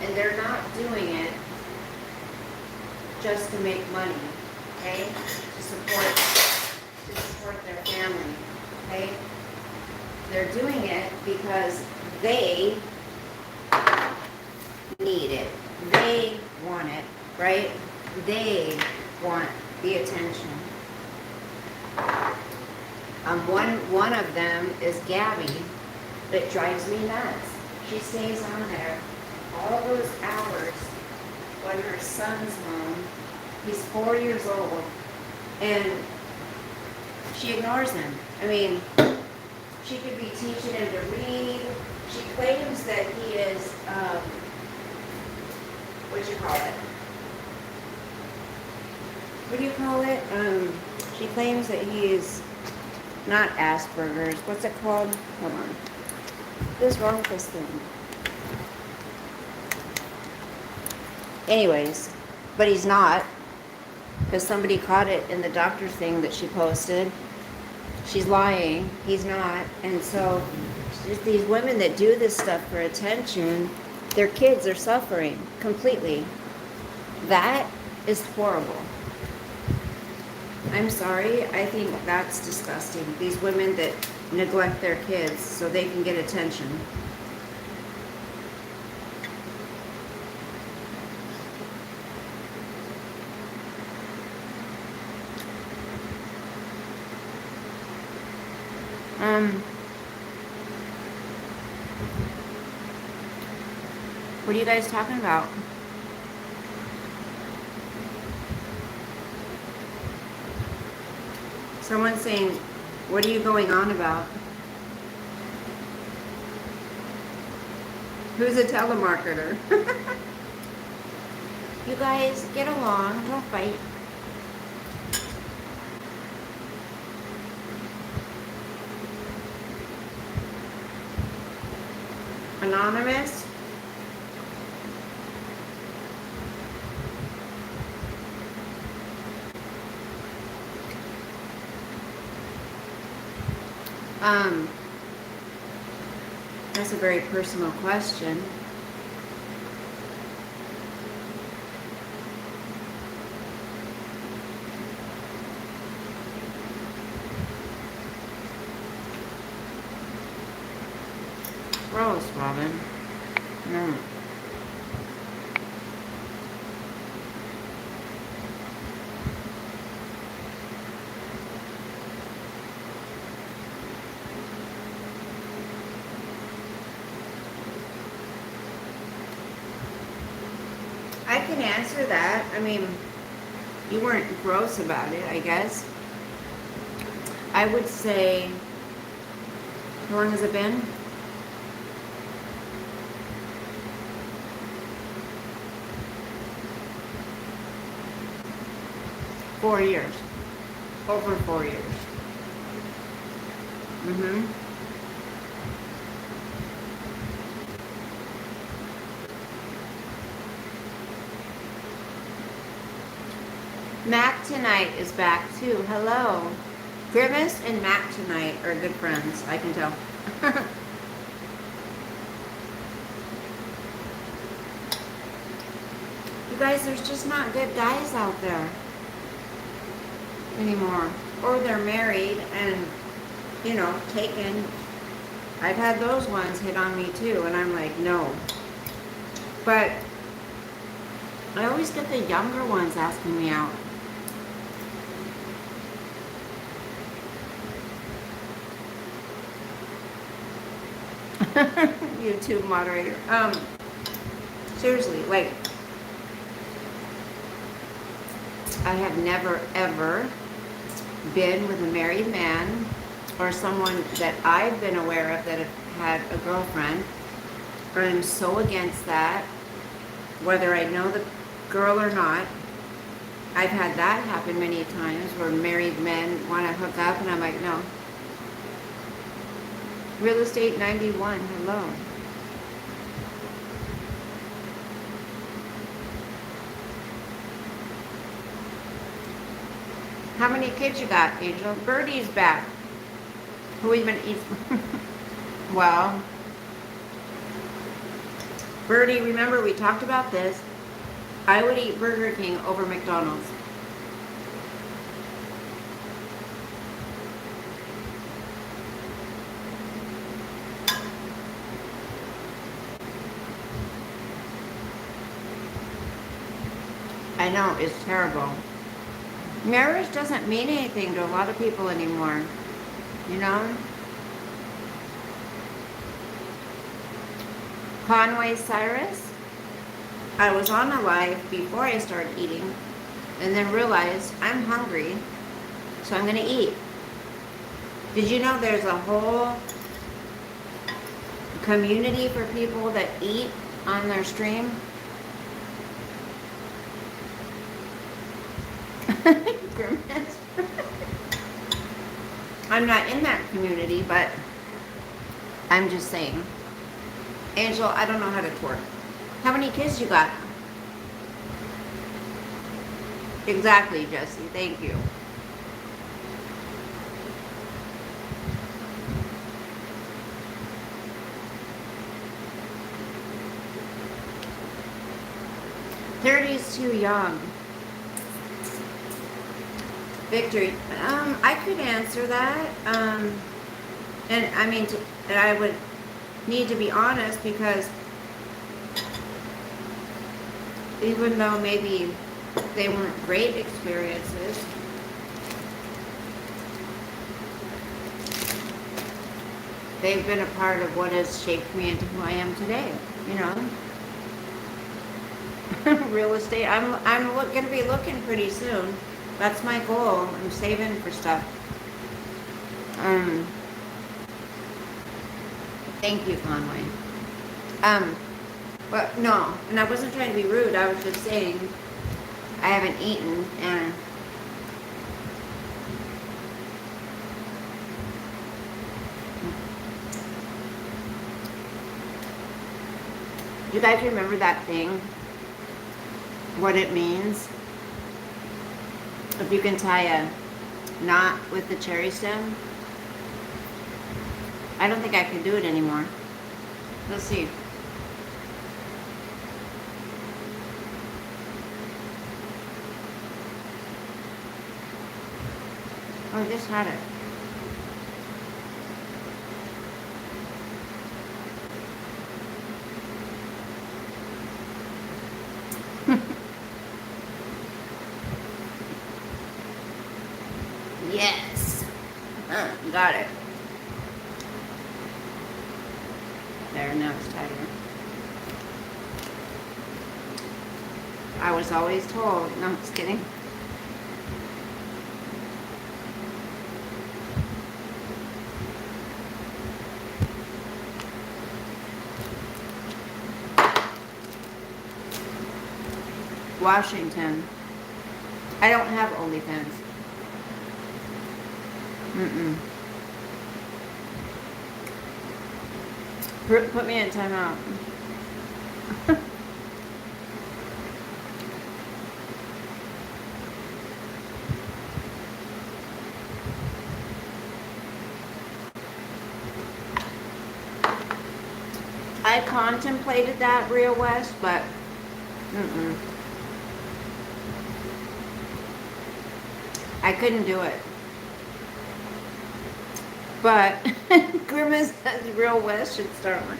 And they're not doing it just to make money, okay? To support their family, okay? They're doing it because they need it. They want it, right? They want the attention. One of them is Gabby. That drives me nuts. She stays on there all those hours when her son's home. He's 4 years old, and she ignores him. I mean, she could be teaching him to read. She claims that he is, what do you call it? What do you call it? She claims that he is not Asperger's. What's it called? Hold on. What is wrong with this thing? Anyways, but he's not, because somebody caught it in the doctor thing that she posted. She's lying. He's not. And so these women that do this stuff for attention, their kids are suffering completely. That is horrible. I'm sorry. I think that's disgusting. These women that neglect their kids so they can get attention. What are you guys talking about? Someone's saying, what are you going on about? Who's a telemarketer? You guys, get along, don't fight. Anonymous? That's a very personal question. Gross, Robin. No. I can answer that. I mean, you weren't gross about it, I guess. I would say, how long has it been? 4 years. Over 4 years. Mac Tonight is back too. Hello. Grimace and Mac Tonight are good friends, I can tell. You guys, there's just not good guys out there anymore. Or they're married and, you know, taken. I've had those ones hit on me too, and I'm like, no. But I always get the younger ones asking me out. YouTube moderator. Seriously, like, I have never ever been with a married man or someone that I've been aware of that have had a girlfriend. I'm so against that, whether I know the girl or not. I've had that happen many times where married men want to hook up, and I'm like, no. Real Estate 91, hello. How many kids you got, Angel? Birdie's back. Who even eats? Well, Birdie, remember we talked about this. I would eat Burger King over McDonald's. I know, it's terrible. Marriage doesn't mean anything to a lot of people anymore, you know? Conway Cyrus, I was on a live before I started eating and then realized I'm hungry, so I'm going to eat. Did you know there's a whole community for people that eat on their stream? Grimace. I'm not in that community, but I'm just saying. Angel, I don't know how to twerk. How many kids you got? Exactly, Jesse. Thank you. "30's too young." Victory. I could answer that. And I mean, and I would need to be honest, because even though maybe they weren't great experiences, they've been a part of what has shaped me into who I am today, you know? Real estate. I'm going to be looking pretty soon. That's my goal. I'm saving for stuff. Thank you, Conway. But no, and I wasn't trying to be rude. I was just saying I haven't eaten, and you guys remember that thing? What it means? If you can tie a knot with the cherry stem. I don't think I can do it anymore. Let's see. Oh, I just had it. Yes. Got it. There, now it's tighter. I was always told. No, I'm just kidding. Washington. I don't have OnlyFans. Put me in timeout. I contemplated that, Real West, but I couldn't do it. But Grimace says Real West should start one.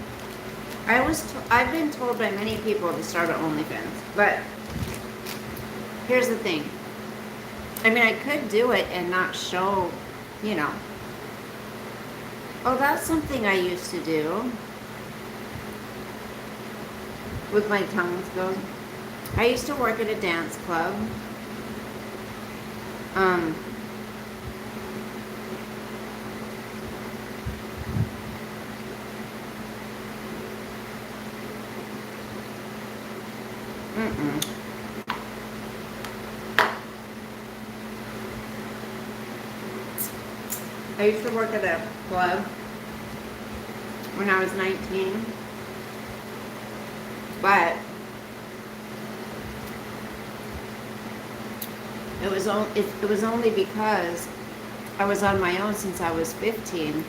I've been told by many people to start an OnlyFans, but here's the thing. I mean, I could do it and not show, you know. Oh, that's something I used to do with my tongue goes. I used to work at a dance club. I used to work at a club when I was 19, but it was only because I was on my own since I was 15.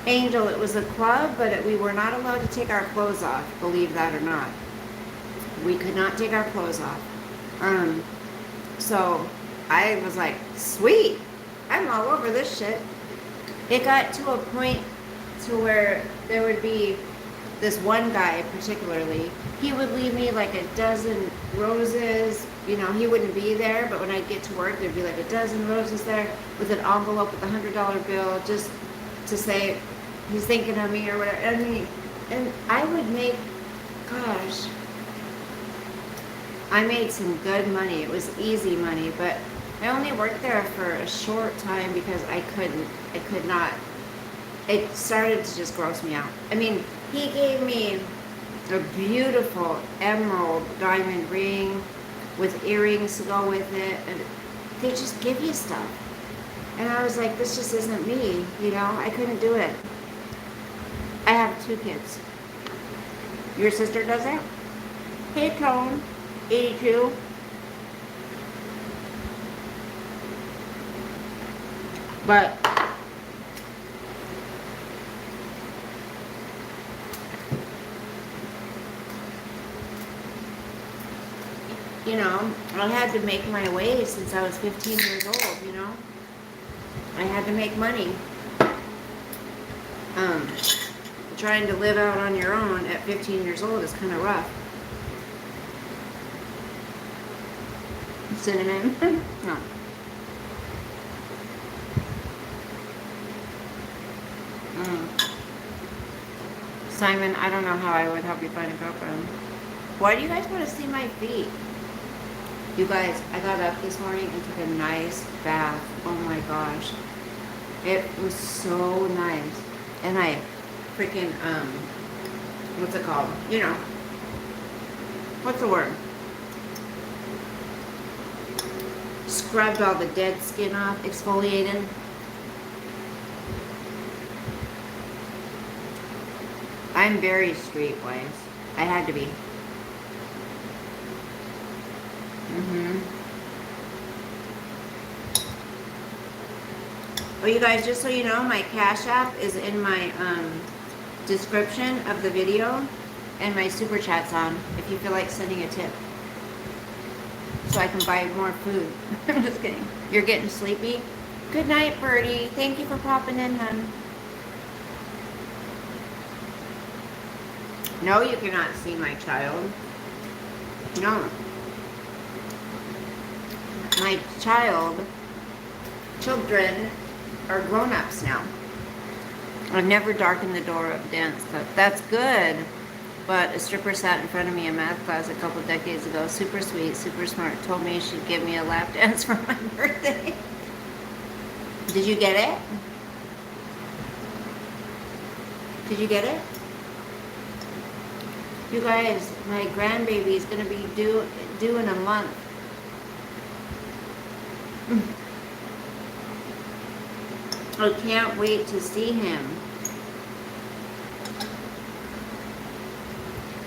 Angel, it was a club, but we were not allowed to take our clothes off, believe that or not. We could not take our clothes off. So I was like, sweet, I'm all over this shit. It got to a point to where there would be this one guy particularly, he would leave me like a dozen roses. You know, he wouldn't be there, but when I'd get to work, there'd be like a dozen roses there with an envelope with a $100 bill just to say he's thinking of me or whatever. I mean, and I would make, gosh, I made some good money. It was easy money, but I only worked there for a short time because I could not. It started to just gross me out. I mean, he gave me a beautiful emerald diamond ring with earrings to go with it, and they just give you stuff. And I was like, this just isn't me, you know? I couldn't do it. I have 2 kids. Your sister does that? Hey, Tone, 82. But you know, I had to make my way since I was 15 years old, you know? I had to make money. Trying to live out on your own at 15 years old is kind of rough. Cinnamon? No. Simon, I don't know how I would help you find a girlfriend. Why do you guys want to see my feet? You guys, I got up this morning and took a nice bath. Oh my gosh. It was so nice. And I freaking, what's it called? You know. What's the word? Scrubbed all the dead skin off, exfoliated. I'm very streetwise. I had to be. Oh, you guys, just so you know, my Cash App is in my description of the video, and my Super Chat's on if you feel like sending a tip. So I can buy more food. I'm just kidding. You're getting sleepy? Good night, Birdie. Thank you for popping in, hon. No, you cannot see my child. No. My children are grown-ups now. I've never darkened the door of the dance club. That's good. But a stripper sat in front of me in math class a couple decades ago. Super sweet, super smart. Told me she'd give me a lap dance for my birthday. Did you get it? Did you get it? You guys, my grandbaby is going to be due in a month. I can't wait to see him.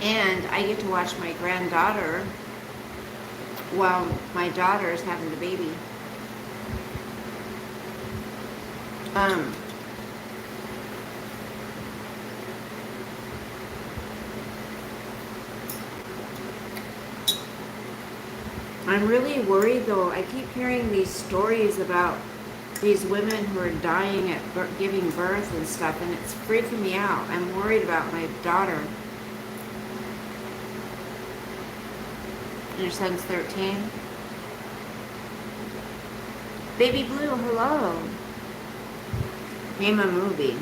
And I get to watch my granddaughter while my daughter is having the baby. I'm really worried though. I keep hearing these stories about these women who are dying at giving birth and stuff, and it's freaking me out. I'm worried about my daughter. Your son's 13. Baby Blue, hello. Name a movie.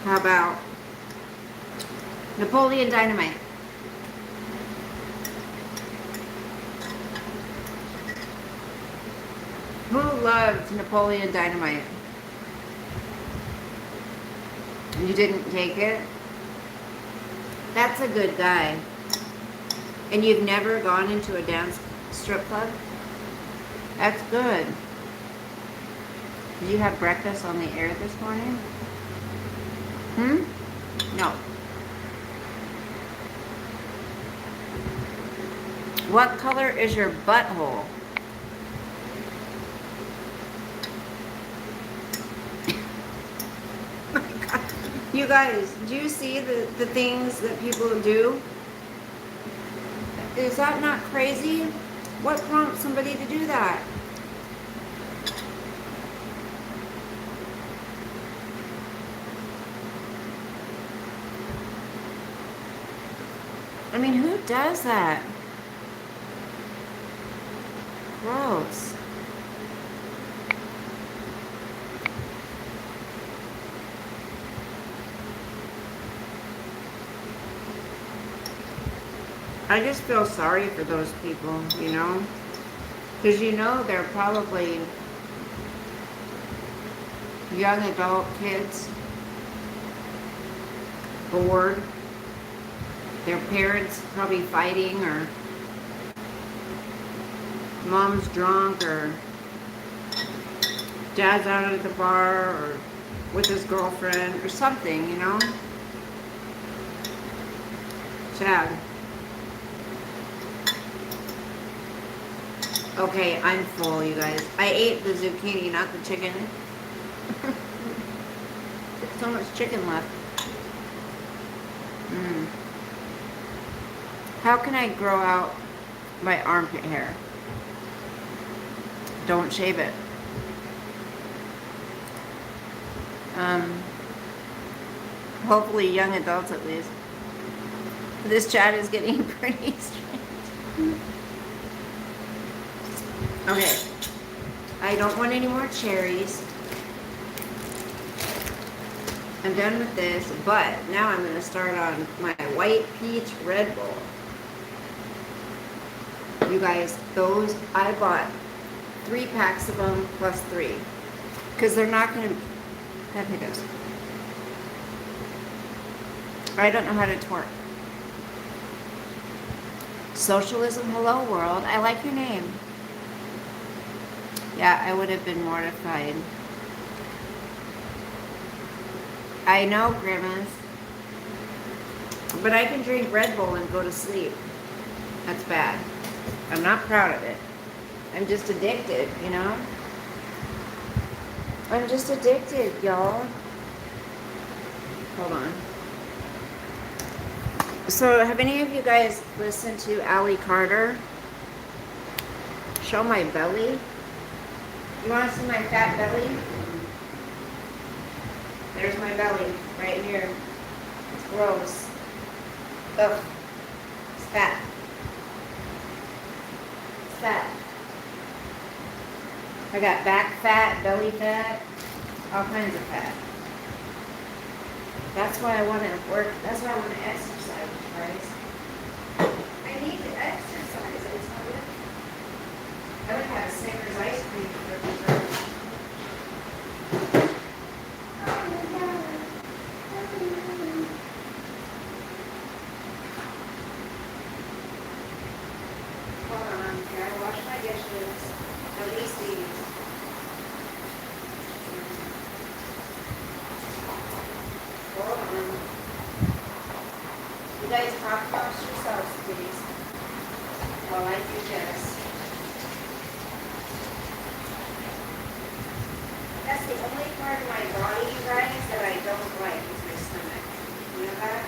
How about Napoleon Dynamite? Who loved Napoleon Dynamite? You didn't take it? That's a good guy. And you've never gone into a dance strip club? That's good. Did you have breakfast on the air this morning? No. What color is your butthole? Oh my God. You guys, do you see the things that people do? Is that not crazy? What prompts somebody to do that? I mean, who does that? Gross. I just feel sorry for those people, you know? Because you know they're probably young adult kids, bored, their parents probably fighting, or mom's drunk, or dad's out at the bar, or with his girlfriend, or something, you know? Sad. Okay, I'm full, you guys. I ate the zucchini, not the chicken. There's so much chicken left. How can I grow out my armpit hair? Don't shave it. Hopefully young adults at least. This chat is getting pretty strange. Okay. I don't want any more cherries. I'm done with this, but now I'm going to start on my white peach Red Bull. You guys, those, I bought 3 packs of them plus 3. Because they're not going to have hiccups. I don't know how to twerk. Socialism, hello world. I like your name. Yeah, I would have been mortified. I know, Grimace. But I can drink Red Bull and go to sleep. That's bad. I'm not proud of it. I'm just addicted, you know? I'm just addicted, y'all. Hold on. So, have any of you guys listened to Allie Carter? Show my belly. You want to see my fat belly? There's my belly, right here. It's gross. Ugh. It's fat. It's fat. I got back fat, belly fat, all kinds of fat. That's why I want to work. That's why I want to exercise, guys. I need to exercise. I tell you. I would have Snickers ice cream for dessert. Hold on, here. I wash my dishes. At least these. Hold on. You guys talk amongst yourselves, please. While I do this. That's the only part of my body, you guys, that I don't like is my stomach. You know that?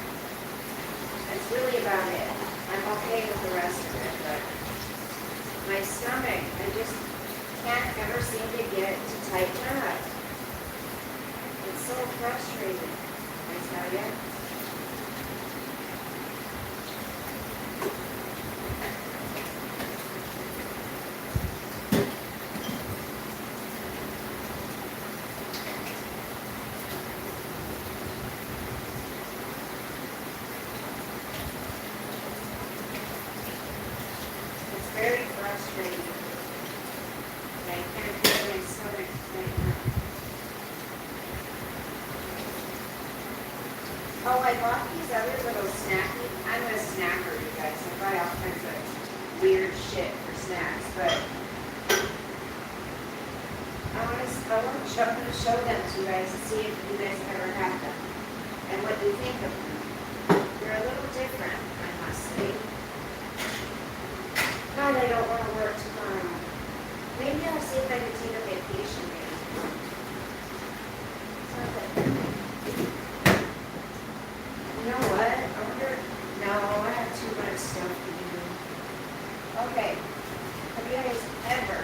That's really about it. I'm okay with the rest of it, but My stomach, I just can't ever seem to get it to tighten up. It's so frustrating, I tell you. Very frustrating. I can't get my stomach right now. Oh, I bought these other little snacky. I'm a snacker, you guys. I buy all kinds of weird shit for snacks, but I want to show them to you guys to see if you guys have ever had them and what you think of them. They're a little different, I must say. God, I don't want to work tomorrow. Maybe I'll see if I can take a vacation day. You know what? I wonder. No, I have too much stuff to do. Okay. Have you guys ever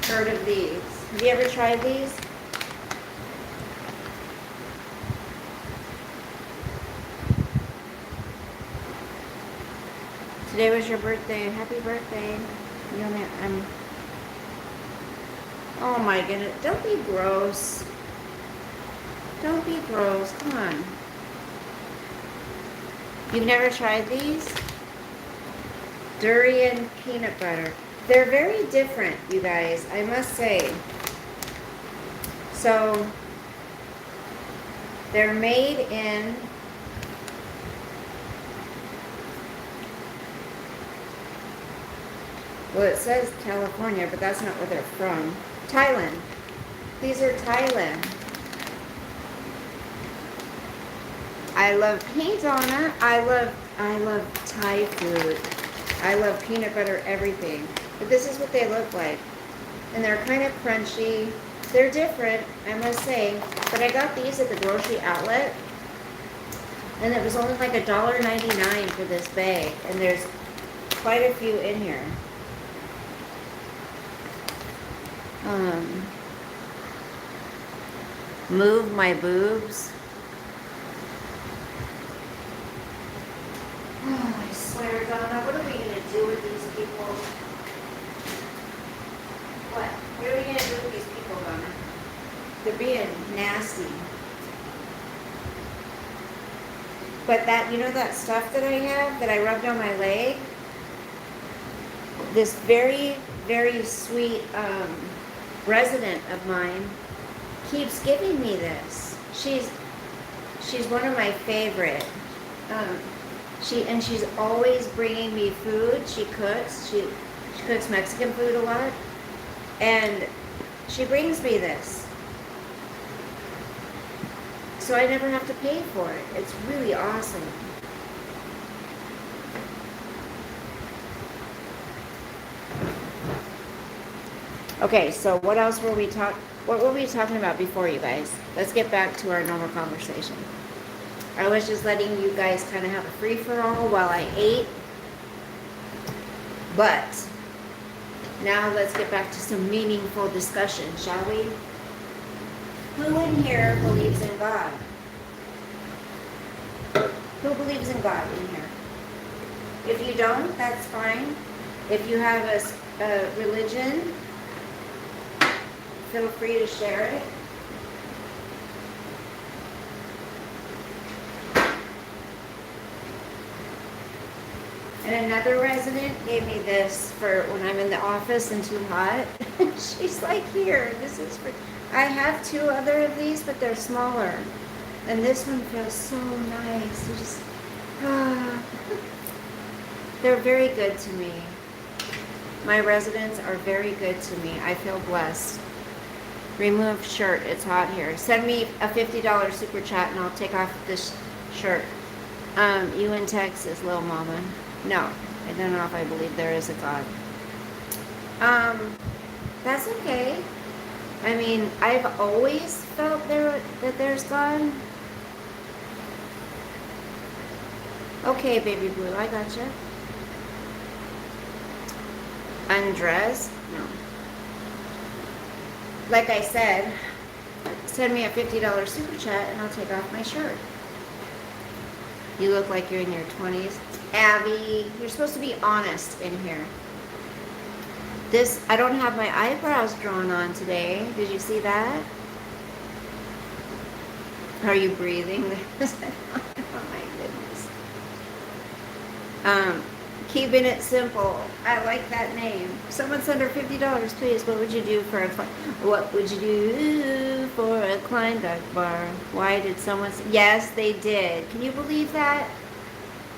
heard of these? Have you ever tried these? Today was your birthday. Happy birthday. Oh my goodness. Don't be gross. Don't be gross. Come on. You've never tried these? Durian peanut butter. They're very different, you guys, I must say. So, they're made in well, it says California, but that's not where they're from. Thailand. These are Thailand. I love paint on it. I love Thai food. I love peanut butter everything. But this is what they look like. And they're kind of crunchy. They're different, I must say. But I got these at the grocery outlet. And it was only like $1.99 for this bag. And there's quite a few in here. Move my boobs. Oh, I swear, Donna, what are we going to do with these people? What? What are we going to do with these people, Donna? They're being nasty. But that, you know that stuff that I have that I rubbed on my leg? This very, very sweet resident of mine keeps giving me this. She's one of my favorite. She's always bringing me food. She cooks. She cooks Mexican food a lot, and she brings me this, so I never have to pay for it. It's really awesome. Okay, so what else were we what were we talking about before, you guys? Let's get back to our normal conversation. I was just letting you guys kind of have a free-for-all while I ate. But now let's get back to some meaningful discussion, shall we? Who in here believes in God? Who believes in God in here? If you don't, that's fine. If you have a religion, feel free to share it. And another resident gave me this for when I'm in the office and too hot. She's like, here, this is for... I have two other of these, but they're smaller. And this one feels so nice. You just... They're very good to me. My residents are very good to me. I feel blessed. Remove shirt. It's hot here. Send me a $50 super chat and I'll take off this shirt. You in Texas, little mama. No, I don't know if I believe there is a God. That's okay. I mean, I've always felt that there's God. Okay, baby blue, I gotcha. Undress? No. Like I said, send me a $50 super chat and I'll take off my shirt. You look like you're in your 20s. Abby, you're supposed to be honest in here. I don't have my eyebrows drawn on today. Did you see that? Are you breathing? Oh my goodness. Keeping it simple. I like that name. Someone send her $50, please. What would you do for a Kleinduck bar? Why did someone say? Yes, they did. Can you believe that?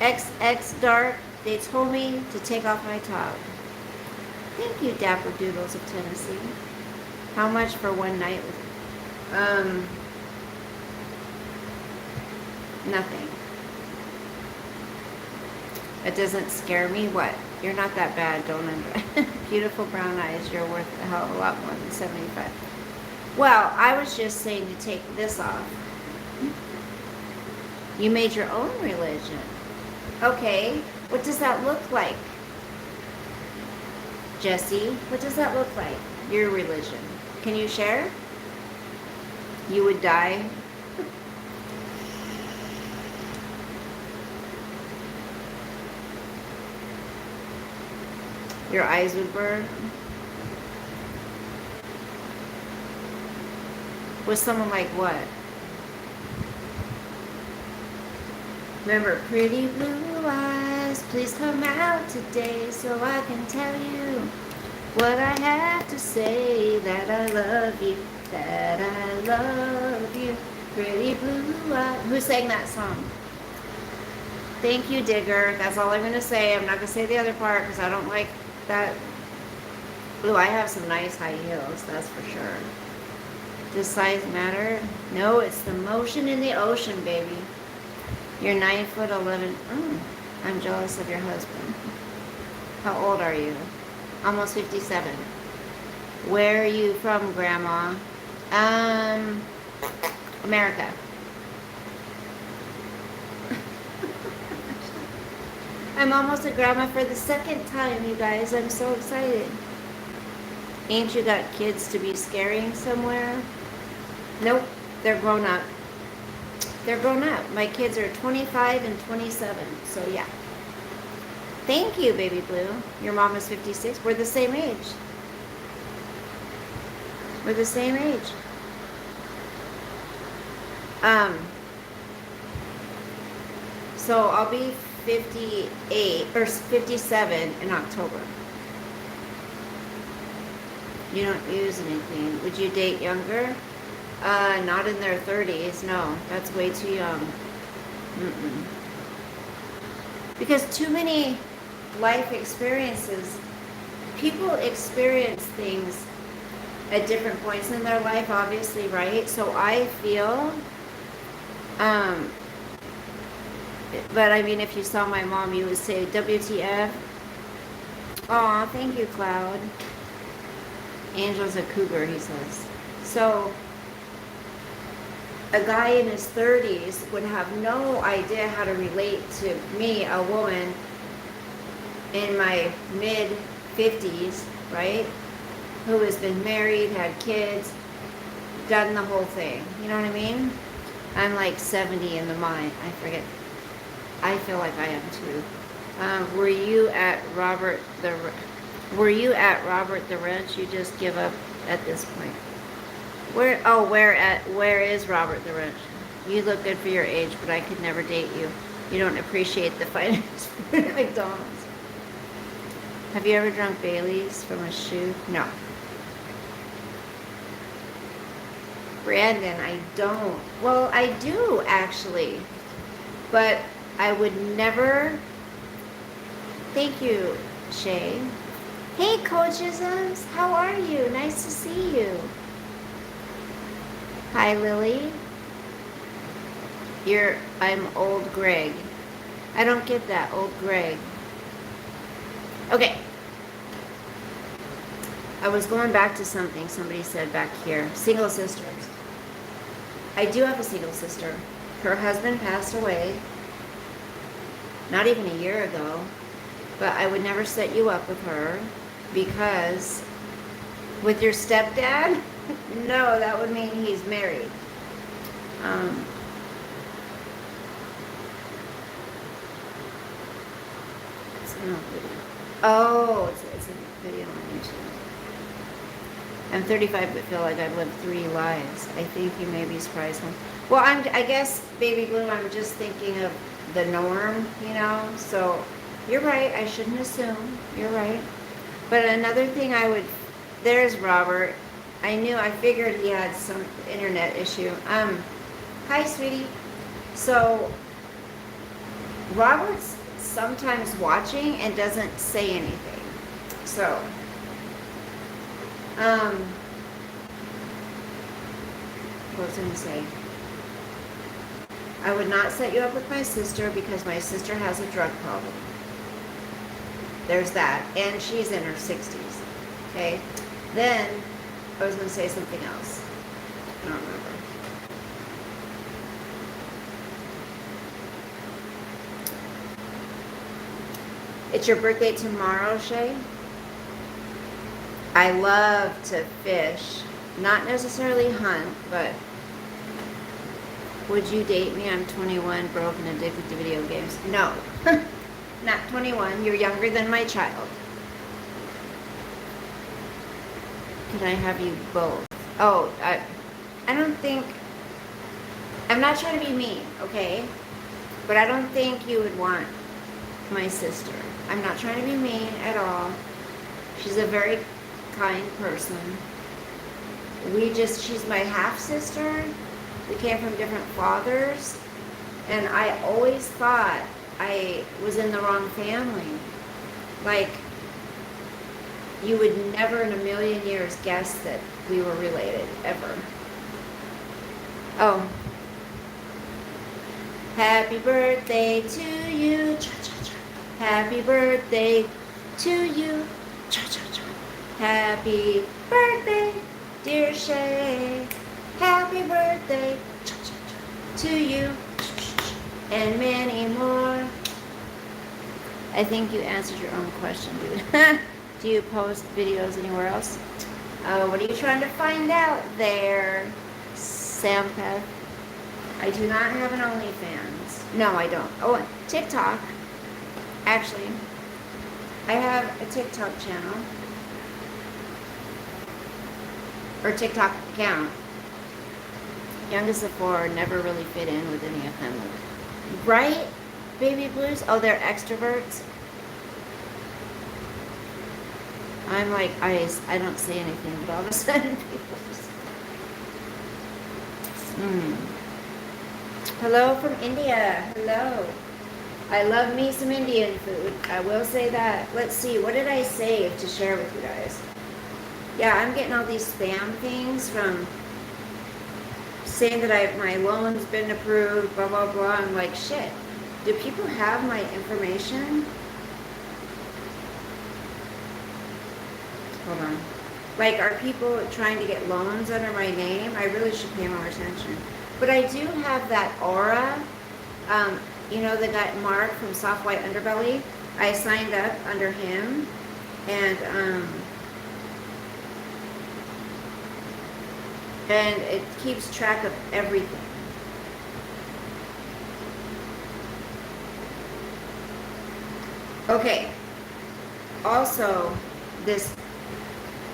XX Dark. They told me to take off my top. Thank you, Dapper Doodles of Tennessee. How much for one night with nothing. It doesn't scare me. What? You're not that bad, don't beautiful brown eyes. You're worth a hell of a lot more than 75. Well, I was just saying to take this off. You made your own religion. Okay, what does that look like? Jesse, what does that look like? Your religion. Can you share? You would die. Your eyes would burn. With someone like what? Remember, pretty blue eyes, please come out today so I can tell you what I have to say, that I love you, that I love you, pretty blue eyes. Who sang that song? Thank you, Digger. That's all I'm going to say. I'm not going to say the other part because I don't like that. Ooh, I have some nice high heels, that's for sure. Does size matter? No, it's the motion in the ocean, baby. You're 9'11". I'm jealous of your husband. How old are you? Almost 57. Where are you from, Grandma? America. I'm almost a grandma for the second time, you guys. I'm so excited. Ain't you got kids to be scaring somewhere? Nope, they're grown up. They're grown up. My kids are 25 and 27, so yeah. Thank you, Baby Blue. Your mom is 56. We're the same age. We're the same age. So I'll be 58 or 57 in October. You don't use anything. Would you date younger? Not in their 30s. No, that's way too young. Because too many life experiences, people experience things at different points in their life, obviously, right? So I feel, but I mean, if you saw my mom, you would say, WTF? Aw, thank you, Cloud. Angel's a cougar, he says. So, a guy in his 30s would have no idea how to relate to me, a woman in my mid-50s, right? Who has been married, had kids, done the whole thing. You know what I mean? I'm like 70 in the mind. I forget. I feel like I am too. Were you at Robert the Wrench? You just give up at this point. Where is Robert the Wrench? You look good for your age, but I could never date you. You don't appreciate the finance food at McDonald's. Have you ever drunk Bailey's from a shoe? No. Brandon, I don't. Well, I do actually, but I would never. Thank you, Shay. Hey, Coachisms, how are you? Nice to see you. Hi, Lily. I'm old Greg. I don't get that, old Greg. Okay. I was going back to something somebody said back here. Single sisters. I do have a single sister. Her husband passed away not even a year ago, but I would never set you up with her. because with your stepdad, no, that would mean he's married. It's no video. Oh, it's a video on YouTube. I'm 35 but feel like I've lived 3 lives. I think you may be surprised. Well, I guess, Baby Blue, I'm just thinking of the norm, you know? So, you're right. I shouldn't assume. You're right. But another thing there's Robert. I figured he had some internet issue. Hi, sweetie. So, Robert's sometimes watching and doesn't say anything. So, what was I going to say? I would not set you up with my sister because my sister has a drug problem. There's that. And she's in her 60s. Okay? Then, I was going to say something else. I don't remember. It's your birthday tomorrow, Shay? I love to fish. Not necessarily hunt, but would you date me? I'm 21, broke and addicted to video games. No. Not 21. You're younger than my child. Could I have you both? Oh, I don't think... I'm not trying to be mean, okay? But I don't think you would want my sister. I'm not trying to be mean at all. She's a very kind person. She's my half-sister. We came from different fathers. And I always thought I was in the wrong family. Like, you would never in a million years guess that we were related, ever. Oh. Happy birthday to you. Cha-cha-cha. Happy birthday to you. Cha-cha-cha. Happy birthday, dear Shay. Happy birthday cha-cha-cha, to you. And many more. I think you answered your own question, dude. Do you post videos anywhere else? What are you trying to find out there, Sampath? I do not have an OnlyFans. No, I don't. Oh, TikTok. Actually, I have a TikTok channel. Or TikTok account. Youngest of 4 never really fit in with any of them. Right? Baby Blues? Oh, they're extroverts? I'm like ice. I don't say anything, but all of a sudden people just... Hello from India. Hello. I love me some Indian food. I will say that. Let's see. What did I save to share with you guys? Yeah, I'm getting all these spam things from saying that my loan's been approved, blah, blah, blah. I'm like, shit. Do people have my information? Hold on. Like, are people trying to get loans under my name? I really should pay more attention. But I do have that aura. You know, the guy Mark from Soft White Underbelly? I signed up under him. And it keeps track of everything. Okay. Also, this,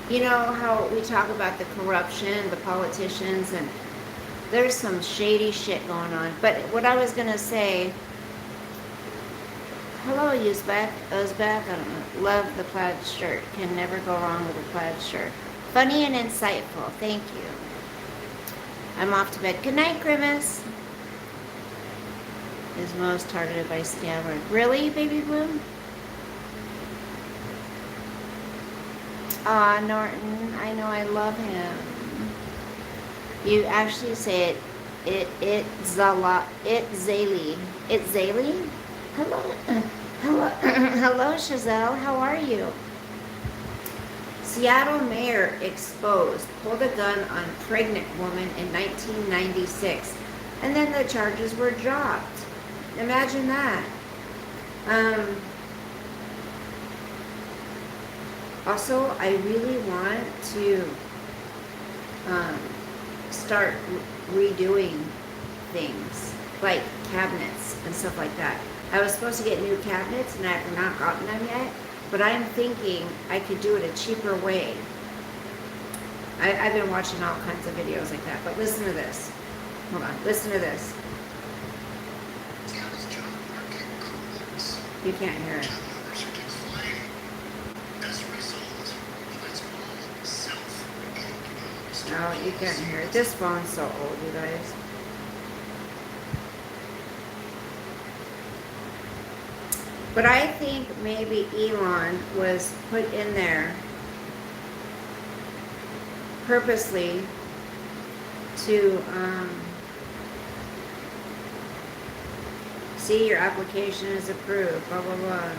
you know how we talk about the corruption, the politicians, and there's some shady shit going on. But what I was going to say, hello, Uzbek, I don't know. Love the plaid shirt. Can never go wrong with a plaid shirt. Funny and insightful. Thank you. I'm off to bed. Good night, Grimace. Is most targeted by scammer. Really, Baby Blue? Aw, Norton. I know, I love him. You actually say it's Zaylee. It's Zaylee? Hello. Hello. Hello, Chazelle. How are you? Seattle mayor exposed, pulled a gun on pregnant woman in 1996, and then the charges were dropped. Imagine that. Also, I really want to start redoing things like cabinets and stuff like that. I was supposed to get new cabinets and I have not gotten them yet, but I'm thinking I could do it a cheaper way. I've been watching all kinds of videos like that, but listen to this. Hold on, listen to this. You can't hear it. No, you can't hear it. This phone's so old, you guys. But I think maybe Elon was put in there purposely to see your application is approved, blah, blah, blah.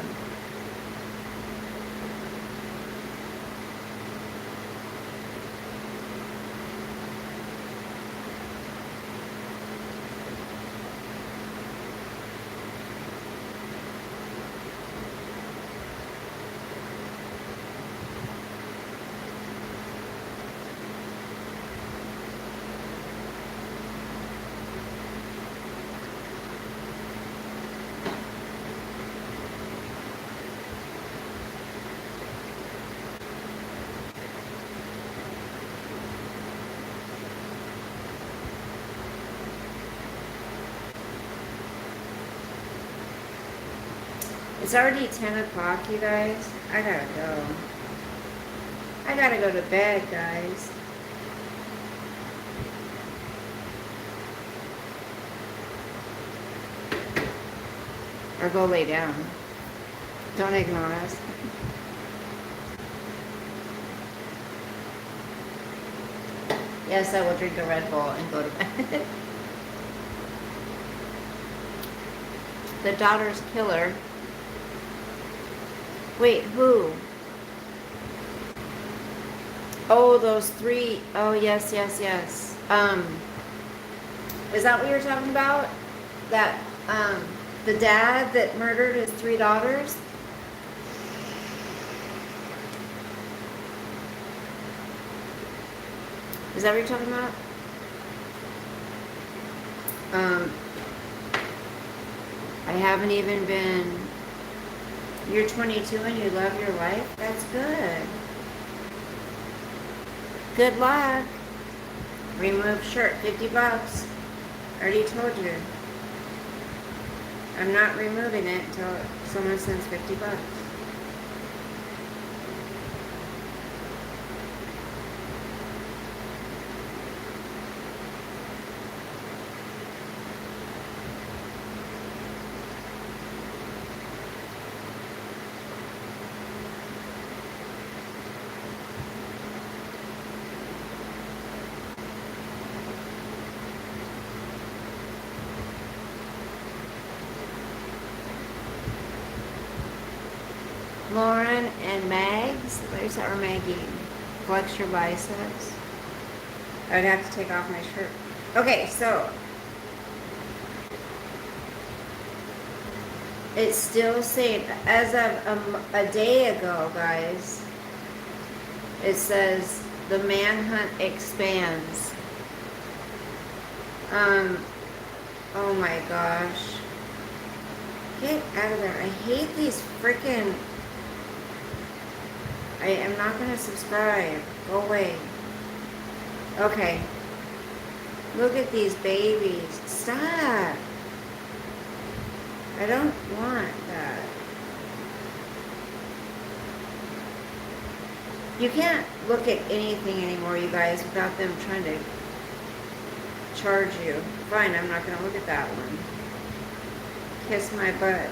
It's already 10 o'clock, you guys. I gotta go. I gotta go to bed, guys. Or go lay down. Don't ignore us. Yes, I will drink a Red Bull and go to bed. The daughter's killer. Wait, who? Oh, those three. Oh, yes, yes, yes. Is that what you're talking about? That, the dad that murdered his three daughters? Is that what you're talking about? I haven't even been... You're 22 and you love your life? That's good. Good luck. Remove shirt, $50. Already told you. I'm not removing it until someone sends $50. Lauren and Mags. There's our Maggie. Flex your biceps. I'd have to take off my shirt. Okay, so it's still saying, as of a day ago, guys, it says the manhunt expands. Oh my gosh. Get out of there. I hate these freaking... I am not going to subscribe. Go away. Okay. Look at these babies. Stop. I don't want that. You can't look at anything anymore, you guys, without them trying to charge you. Fine, I'm not going to look at that one. Kiss my butt.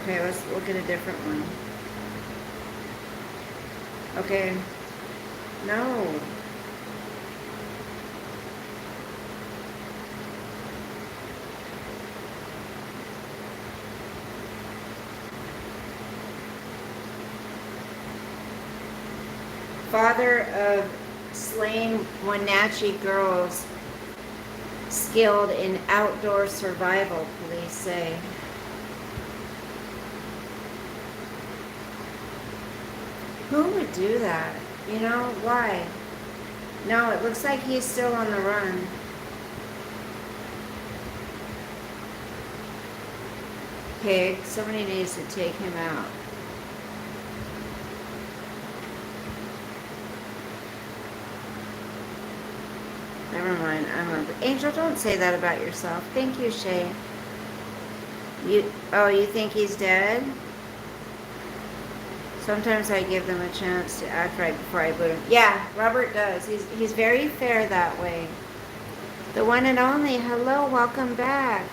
Okay, let's look at a different one. Okay. No. Father of slain Wenatchee girls skilled in outdoor survival, police say. Who would do that? You know, why? No, it looks like he's still on the run. Pig, somebody needs to take him out. Never mind, Angel, don't say that about yourself. Thank you, Shay. You think he's dead? Sometimes I give them a chance to act right before I boot him. Yeah, Robert does. He's very fair that way. The one and only. Hello, welcome back.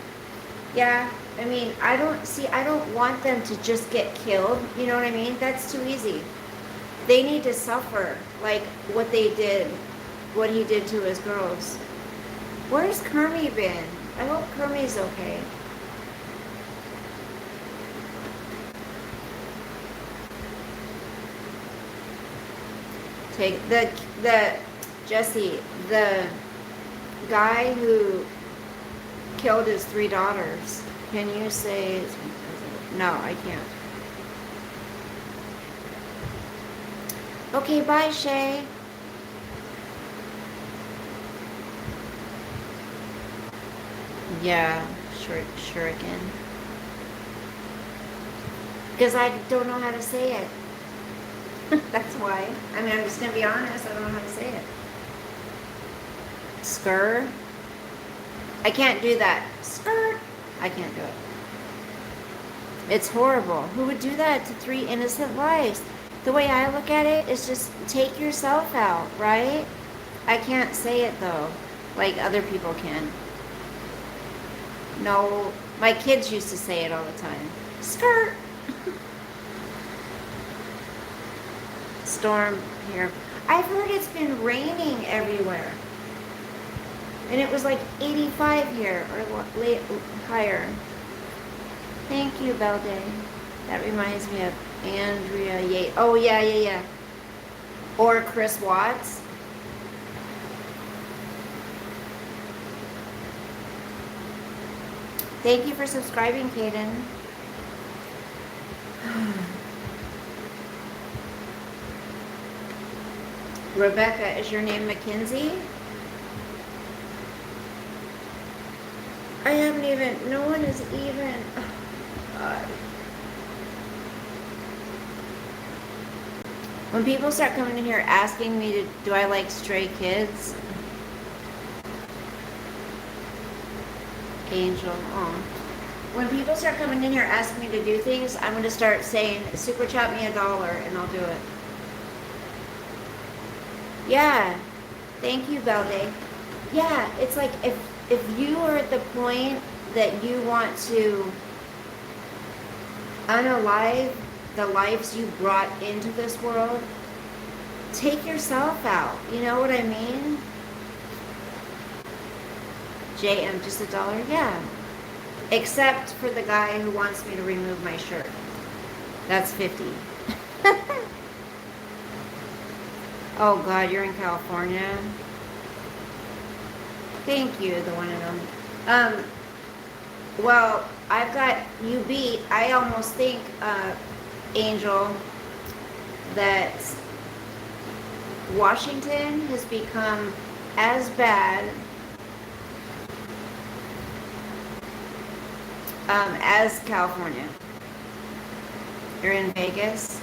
Yeah, I mean, I don't want them to just get killed. You know what I mean? That's too easy. They need to suffer, like what he did to his girls. Where's Kermie been? I hope Kermie's okay. Take the Jesse, the guy who killed his 3 daughters. Can you say? No, I can't. Okay, bye, Shay. Yeah, shuriken. Because I don't know how to say it. That's why. I mean, I'm just going to be honest. I don't know how to say it. Skr. I can't do that. Skr. I can't do it. It's horrible. Who would do that to 3 innocent lives? The way I look at it is just take yourself out, right? I can't say it though, like other people can. No, my kids used to say it all the time. Skirt. Storm here. I've heard it's been raining everywhere. And it was like 85 here, or higher. Thank you, Belde. That reminds me of Andrea Yates. Oh, yeah. Or Chris Watts. Thank you for subscribing, Kaden. Rebecca, is your name Mackenzie? I haven't even, no one is even, oh God. When people start coming in here asking me do I like stray kids? Angel, oh. When people start coming in here asking me to do things, I'm going to start saying, super chat me $1 and I'll do it. Yeah. Thank you, Belde. Yeah, it's like if you are at the point that you want to unalive the lives you brought into this world, take yourself out. You know what I mean? JM, just $1? Yeah. Except for the guy who wants me to remove my shirt. That's 50. Oh God, you're in California. Thank you, the one and only. Well, I've got you beat. I almost think, Angel, that Washington has become as bad as California. You're in Vegas.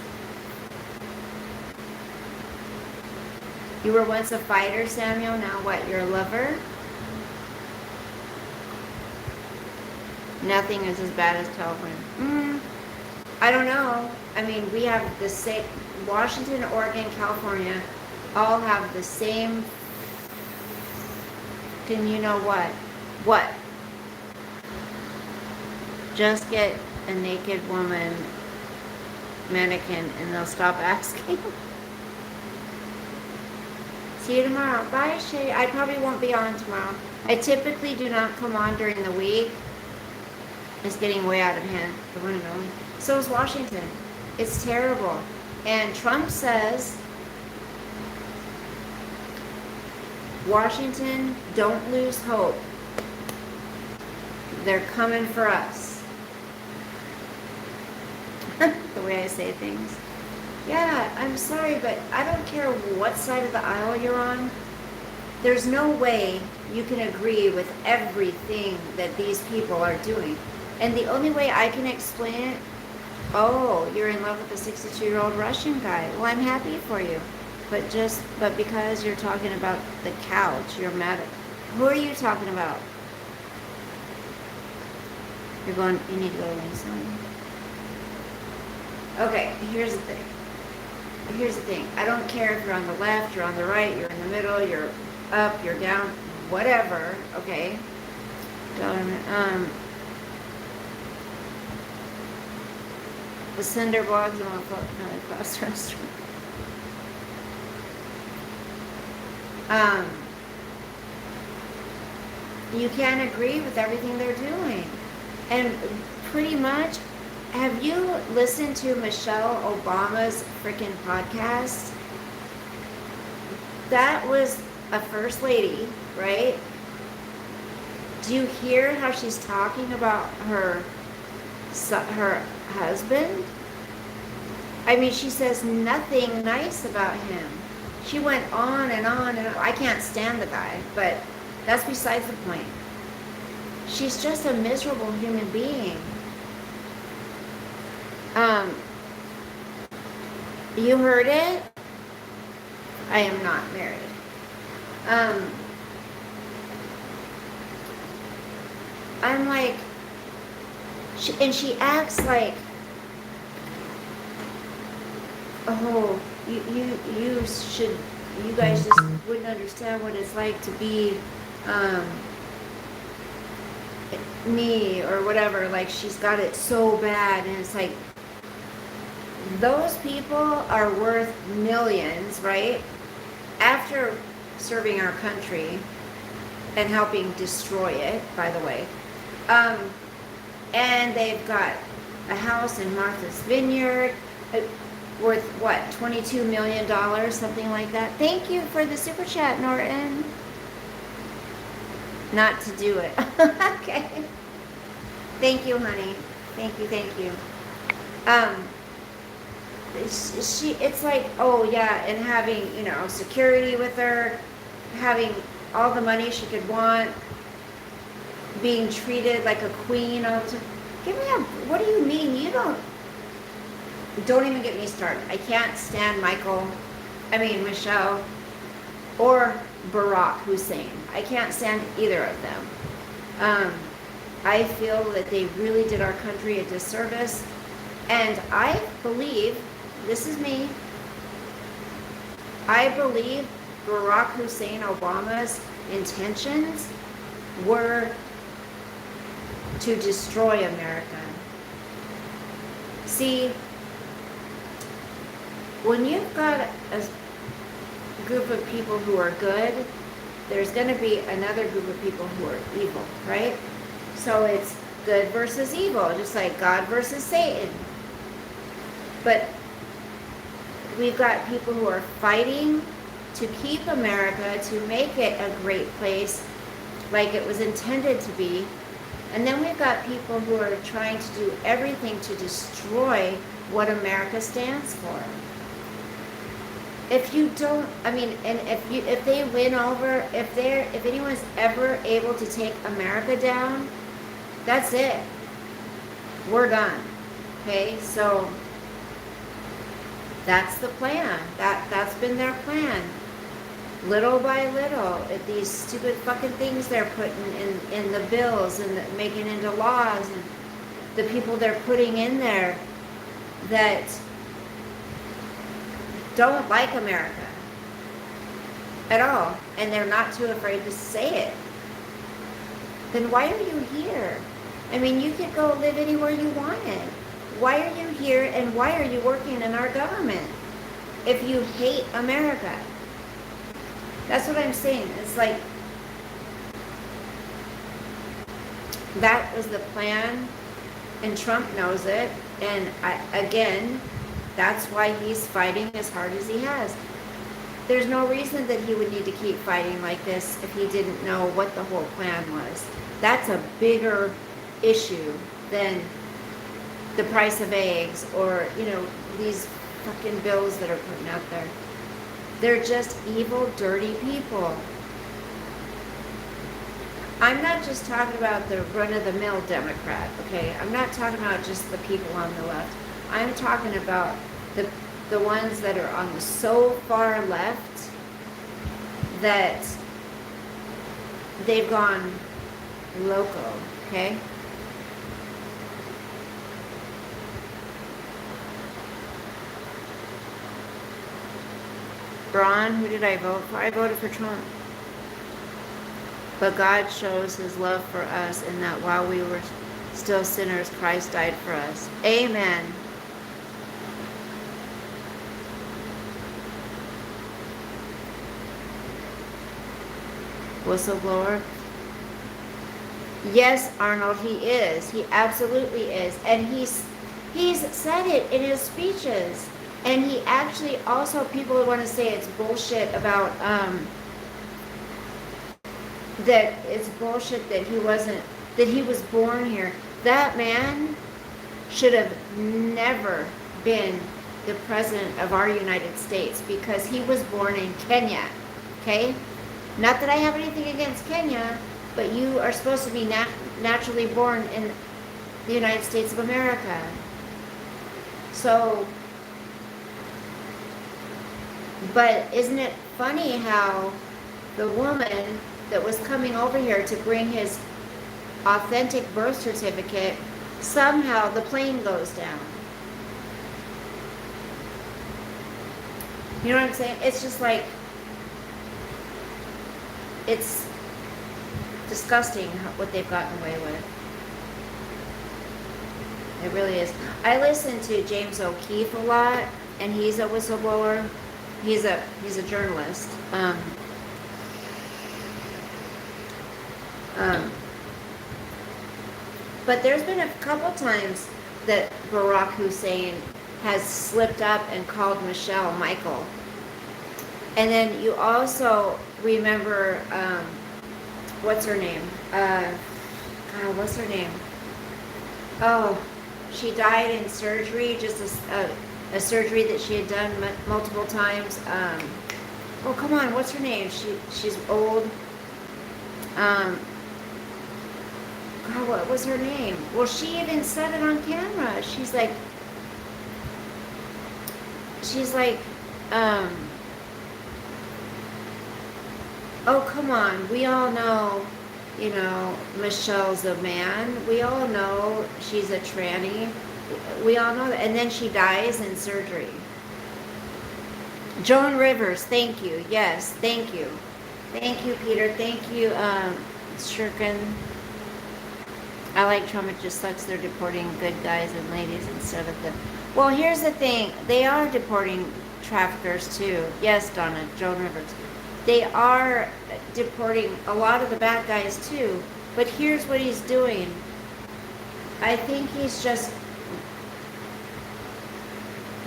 You were once a fighter, Samuel. Now what? You're a lover? Nothing is as bad as California. I don't know. I mean, we have the same. Washington, Oregon, California all have the same. Can you know what? What? Just get a naked woman mannequin and they'll stop asking. See you tomorrow. Bye, Shay. I probably won't be on tomorrow. I typically do not come on during the week. It's getting way out of hand. The one and only. So is Washington. It's terrible. And Trump says, Washington, don't lose hope. They're coming for us. The way I say things. Yeah, I'm sorry, but I don't care what side of the aisle you're on. There's no way you can agree with everything that these people are doing. And the only way I can explain it, oh, you're in love with a 62-year-old Russian guy. Well, I'm happy for you. But because you're talking about the couch, you're mad at, who are you talking about? You need to go to Winston. Okay, here's the thing. I don't care if you're on the left, you're on the right, you're in the middle, you're up, you're down, whatever, okay? The cinder blocks and across the restaurant. You can't agree with everything they're doing. And pretty much, have you listened to Michelle Obama's freaking podcast? That was a first lady, right? Do you hear how she's talking about her husband? I mean, she says nothing nice about him. She went on and on and on. I can't stand the guy, but that's besides the point. She's just a miserable human being. You heard it? I am not married. I'm like, she acts like, oh, you guys just wouldn't understand what it's like to be me or whatever. Like, she's got it so bad, and it's like, those people are worth millions, right? After serving our country and helping destroy it, by the way. And they've got a house in Martha's Vineyard worth, what, $22 million, something like that. Thank you for the super chat, Norton. Not to do it. Okay. Thank you, honey. Thank you. It's like, oh yeah, and having, security with her, having all the money she could want, being treated like a queen all the time. What do you mean? Don't even get me started. I can't stand Michelle, or Barack Hussein. I can't stand either of them. I feel that they really did our country a disservice, and I believe, this is me, I believe Barack Hussein Obama's intentions were to destroy America. See, when you've got a group of people who are good, there's going to be another group of people who are evil, right? So it's good versus evil, just like God versus Satan. But we've got people who are fighting to keep America, to make it a great place like it was intended to be. And then we've got people who are trying to do everything to destroy what America stands for. If you don't, and if they win over, if anyone's ever able to take America down, that's it. We're done. Okay, so that's the plan. That's been their plan. Little by little, these stupid fucking things they're putting in the bills and making into laws, and the people they're putting in there that don't like America at all, and they're not too afraid to say it, then why are you here? You could go live anywhere you wanted. Why are you here, and why are you working in our government if you hate America? That's what I'm saying. It's like, that was the plan, and Trump knows it, and again, that's why he's fighting as hard as he has. There's no reason that he would need to keep fighting like this if he didn't know what the whole plan was. That's a bigger issue than the price of eggs, or, these fucking bills that are putting out there. They're just evil, dirty people. I'm not just talking about the run-of-the-mill Democrat, okay? I'm not talking about just the people on the left. I'm talking about the ones that are on the so far left that they've gone loco, okay? Braun, who did I vote for? I voted for Trump. But God shows his love for us in that while we were still sinners, Christ died for us. Amen. Whistleblower. Yes, Arnold, he is. He absolutely is. And he's said it in his speeches. And he actually also, people want to say it's bullshit about, that it's bullshit that he was born here. That man should have never been the president of our United States because he was born in Kenya, okay? Not that I have anything against Kenya, but you are supposed to be naturally born in the United States of America. So, but isn't it funny how the woman that was coming over here to bring his authentic birth certificate, somehow the plane goes down. You know what I'm saying? It's just like, it's disgusting what they've gotten away with. It really is. I listen to James O'Keefe a lot, and he's a whistleblower. He's a journalist. But there's been a couple times that Barack Hussein has slipped up and called Michelle Michael. And then you also remember, what's her name? God, what's her name? Oh, she died in surgery, just a surgery that she had done multiple times. Oh, come on, what's her name? She's old. God, what was her name? Well, she even said it on camera. She's like, oh, come on. We all know, Michelle's a man. We all know she's a tranny. We all know that. And then she dies in surgery. Joan Rivers, thank you. Yes, thank you. Thank you, Peter. Thank you, Shurkin. I like Trump. It just sucks they're deporting good guys and ladies instead of the... Well, here's the thing. They are deporting traffickers, too. Yes, Donna, Joan Rivers. They are deporting a lot of the bad guys, too. But here's what he's doing. I think he's just...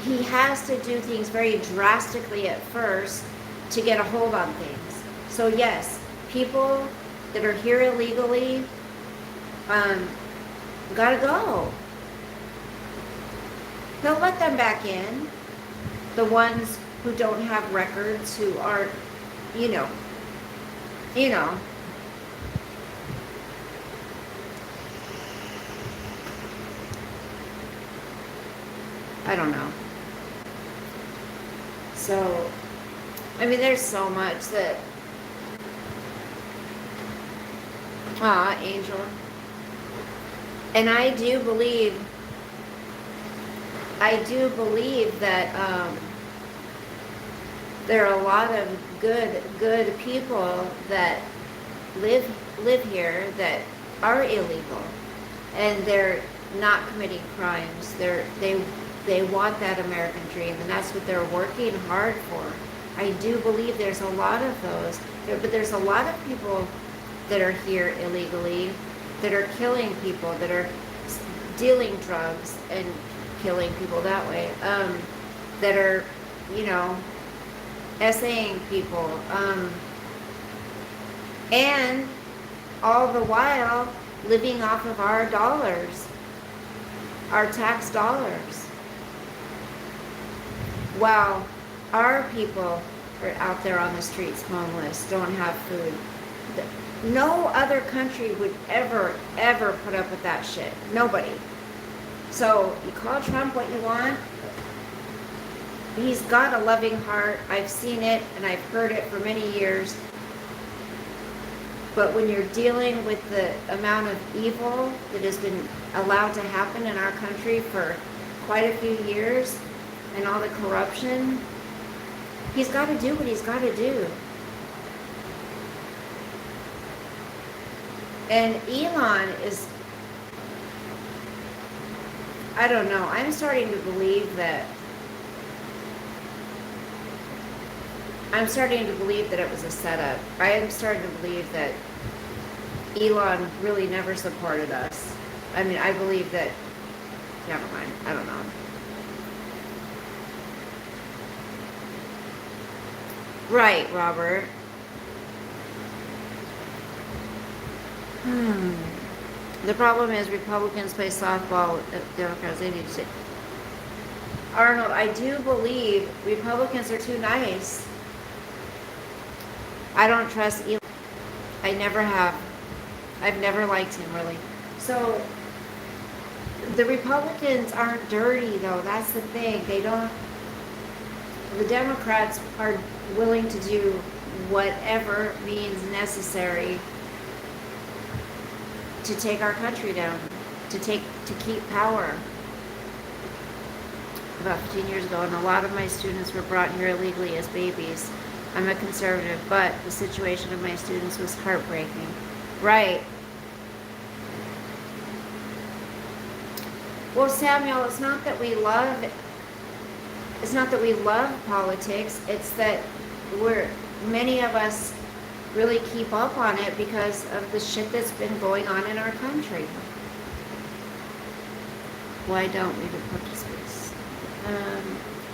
He has to do things very drastically at first to get a hold on things. So, yes, people that are here illegally... gotta go. He'll let them back in. The ones who don't have records, who aren't, I don't know. So, I mean, there's so much that, Angel. And I do believe that there are a lot of good people that live here that are illegal, and they're not committing crimes. They want that American dream, and that's what they're working hard for. I do believe there's a lot of those, but there's a lot of people that are here illegally, that are killing people, that are dealing drugs and killing people that way, that are, essaying people, and all the while living off of our dollars, our tax dollars. while our people are out there on the streets homeless, don't have food. No other country would ever put up with that shit. Nobody. So you call Trump what you want. He's got a loving heart. I've seen it and I've heard it for many years. But when you're dealing with the amount of evil that has been allowed to happen in our country for quite a few years and all the corruption, he's got to do what he's got to do. And Elon is, I don't know, I'm starting to believe that it was a setup. I am starting to believe that Elon really never supported us. I mean, I believe that, never mind, I don't know. Right, Robert. The problem is Republicans play softball with Democrats. They need to say, Arnold, I do believe Republicans are too nice. I don't trust Elon. I never have. I've never liked him, really. So, the Republicans aren't dirty, though. That's the thing. They don't. The Democrats are willing to do whatever means necessary to take our country down, to keep power. About 15 years ago, and a lot of my students were brought here illegally as babies. I'm a conservative, but the situation of my students was heartbreaking. Right. Well, Samuel, it's not that we love politics. It's that many of us really keep up on it because of the shit that's been going on in our country. Why don't we deport to space?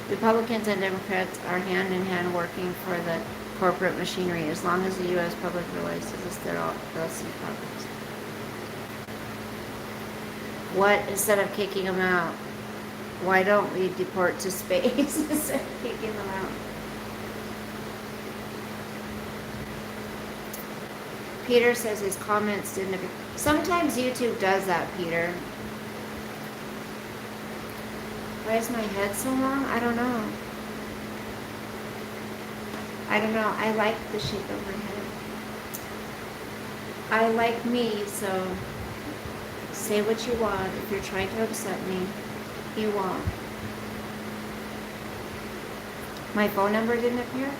Republicans and Democrats are hand in hand working for the corporate machinery. As long as the U.S. public realizes this, they'll see progress. What, instead of kicking them out? Why don't we deport to space instead of kicking them out? Peter says his comments didn't appear. Sometimes YouTube does that, Peter. Why is my head so long? I don't know. I like the shape of my head. I like me, so say what you want. If you're trying to upset me, you won't. My phone number didn't appear?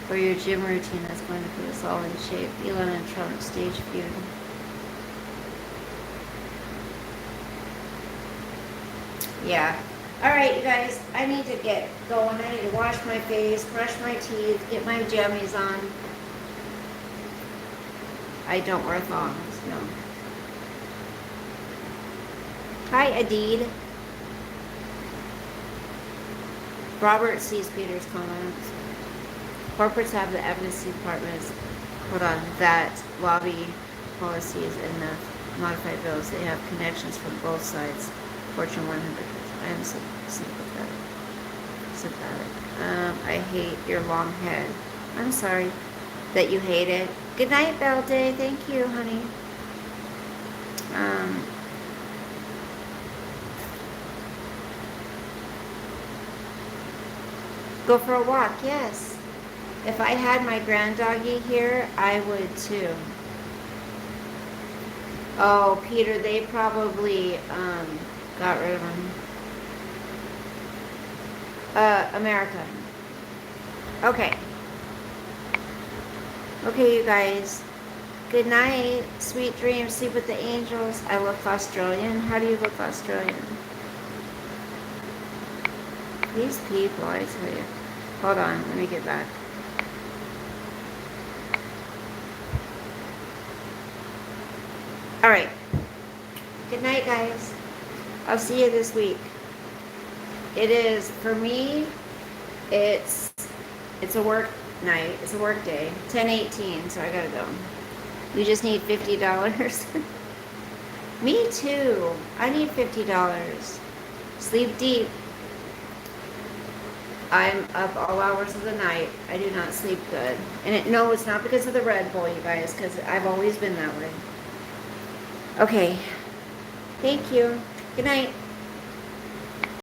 For your gym routine that's going to put us all in shape. Elon and Trump stage feud. Yeah. Alright, you guys. I need to get going. I need to wash my face, brush my teeth, get my jammies on. I don't wear thongs, no. Hi, Adid. Robert sees Peter's comments. Corporates have the advocacy departments, that lobby policies and the modified bills. They have connections from both sides. Fortune 100. I am sympathetic. I hate your long head. I'm sorry that you hate it. Good night, Belle Day. Thank you, honey. Go for a walk, yes. If I had my grand doggy here, I would too. Oh, Peter, they probably got rid of him. America. Okay. Okay, you guys. Good night. Sweet dreams. Sleep with the angels. I look Australian. How do you look Australian? These people, I tell you. Hold on. Let me get back. All right. Good night, guys. I'll see you this week. It is, for me, it's a work night. It's a work day. 10:18, so I gotta go. You just need $50. Me too. I need $50. Sleep deep. I'm up all hours of the night. I do not sleep good. And no, it's not because of the Red Bull, you guys, because I've always been that way. Okay. Thank you. Good night.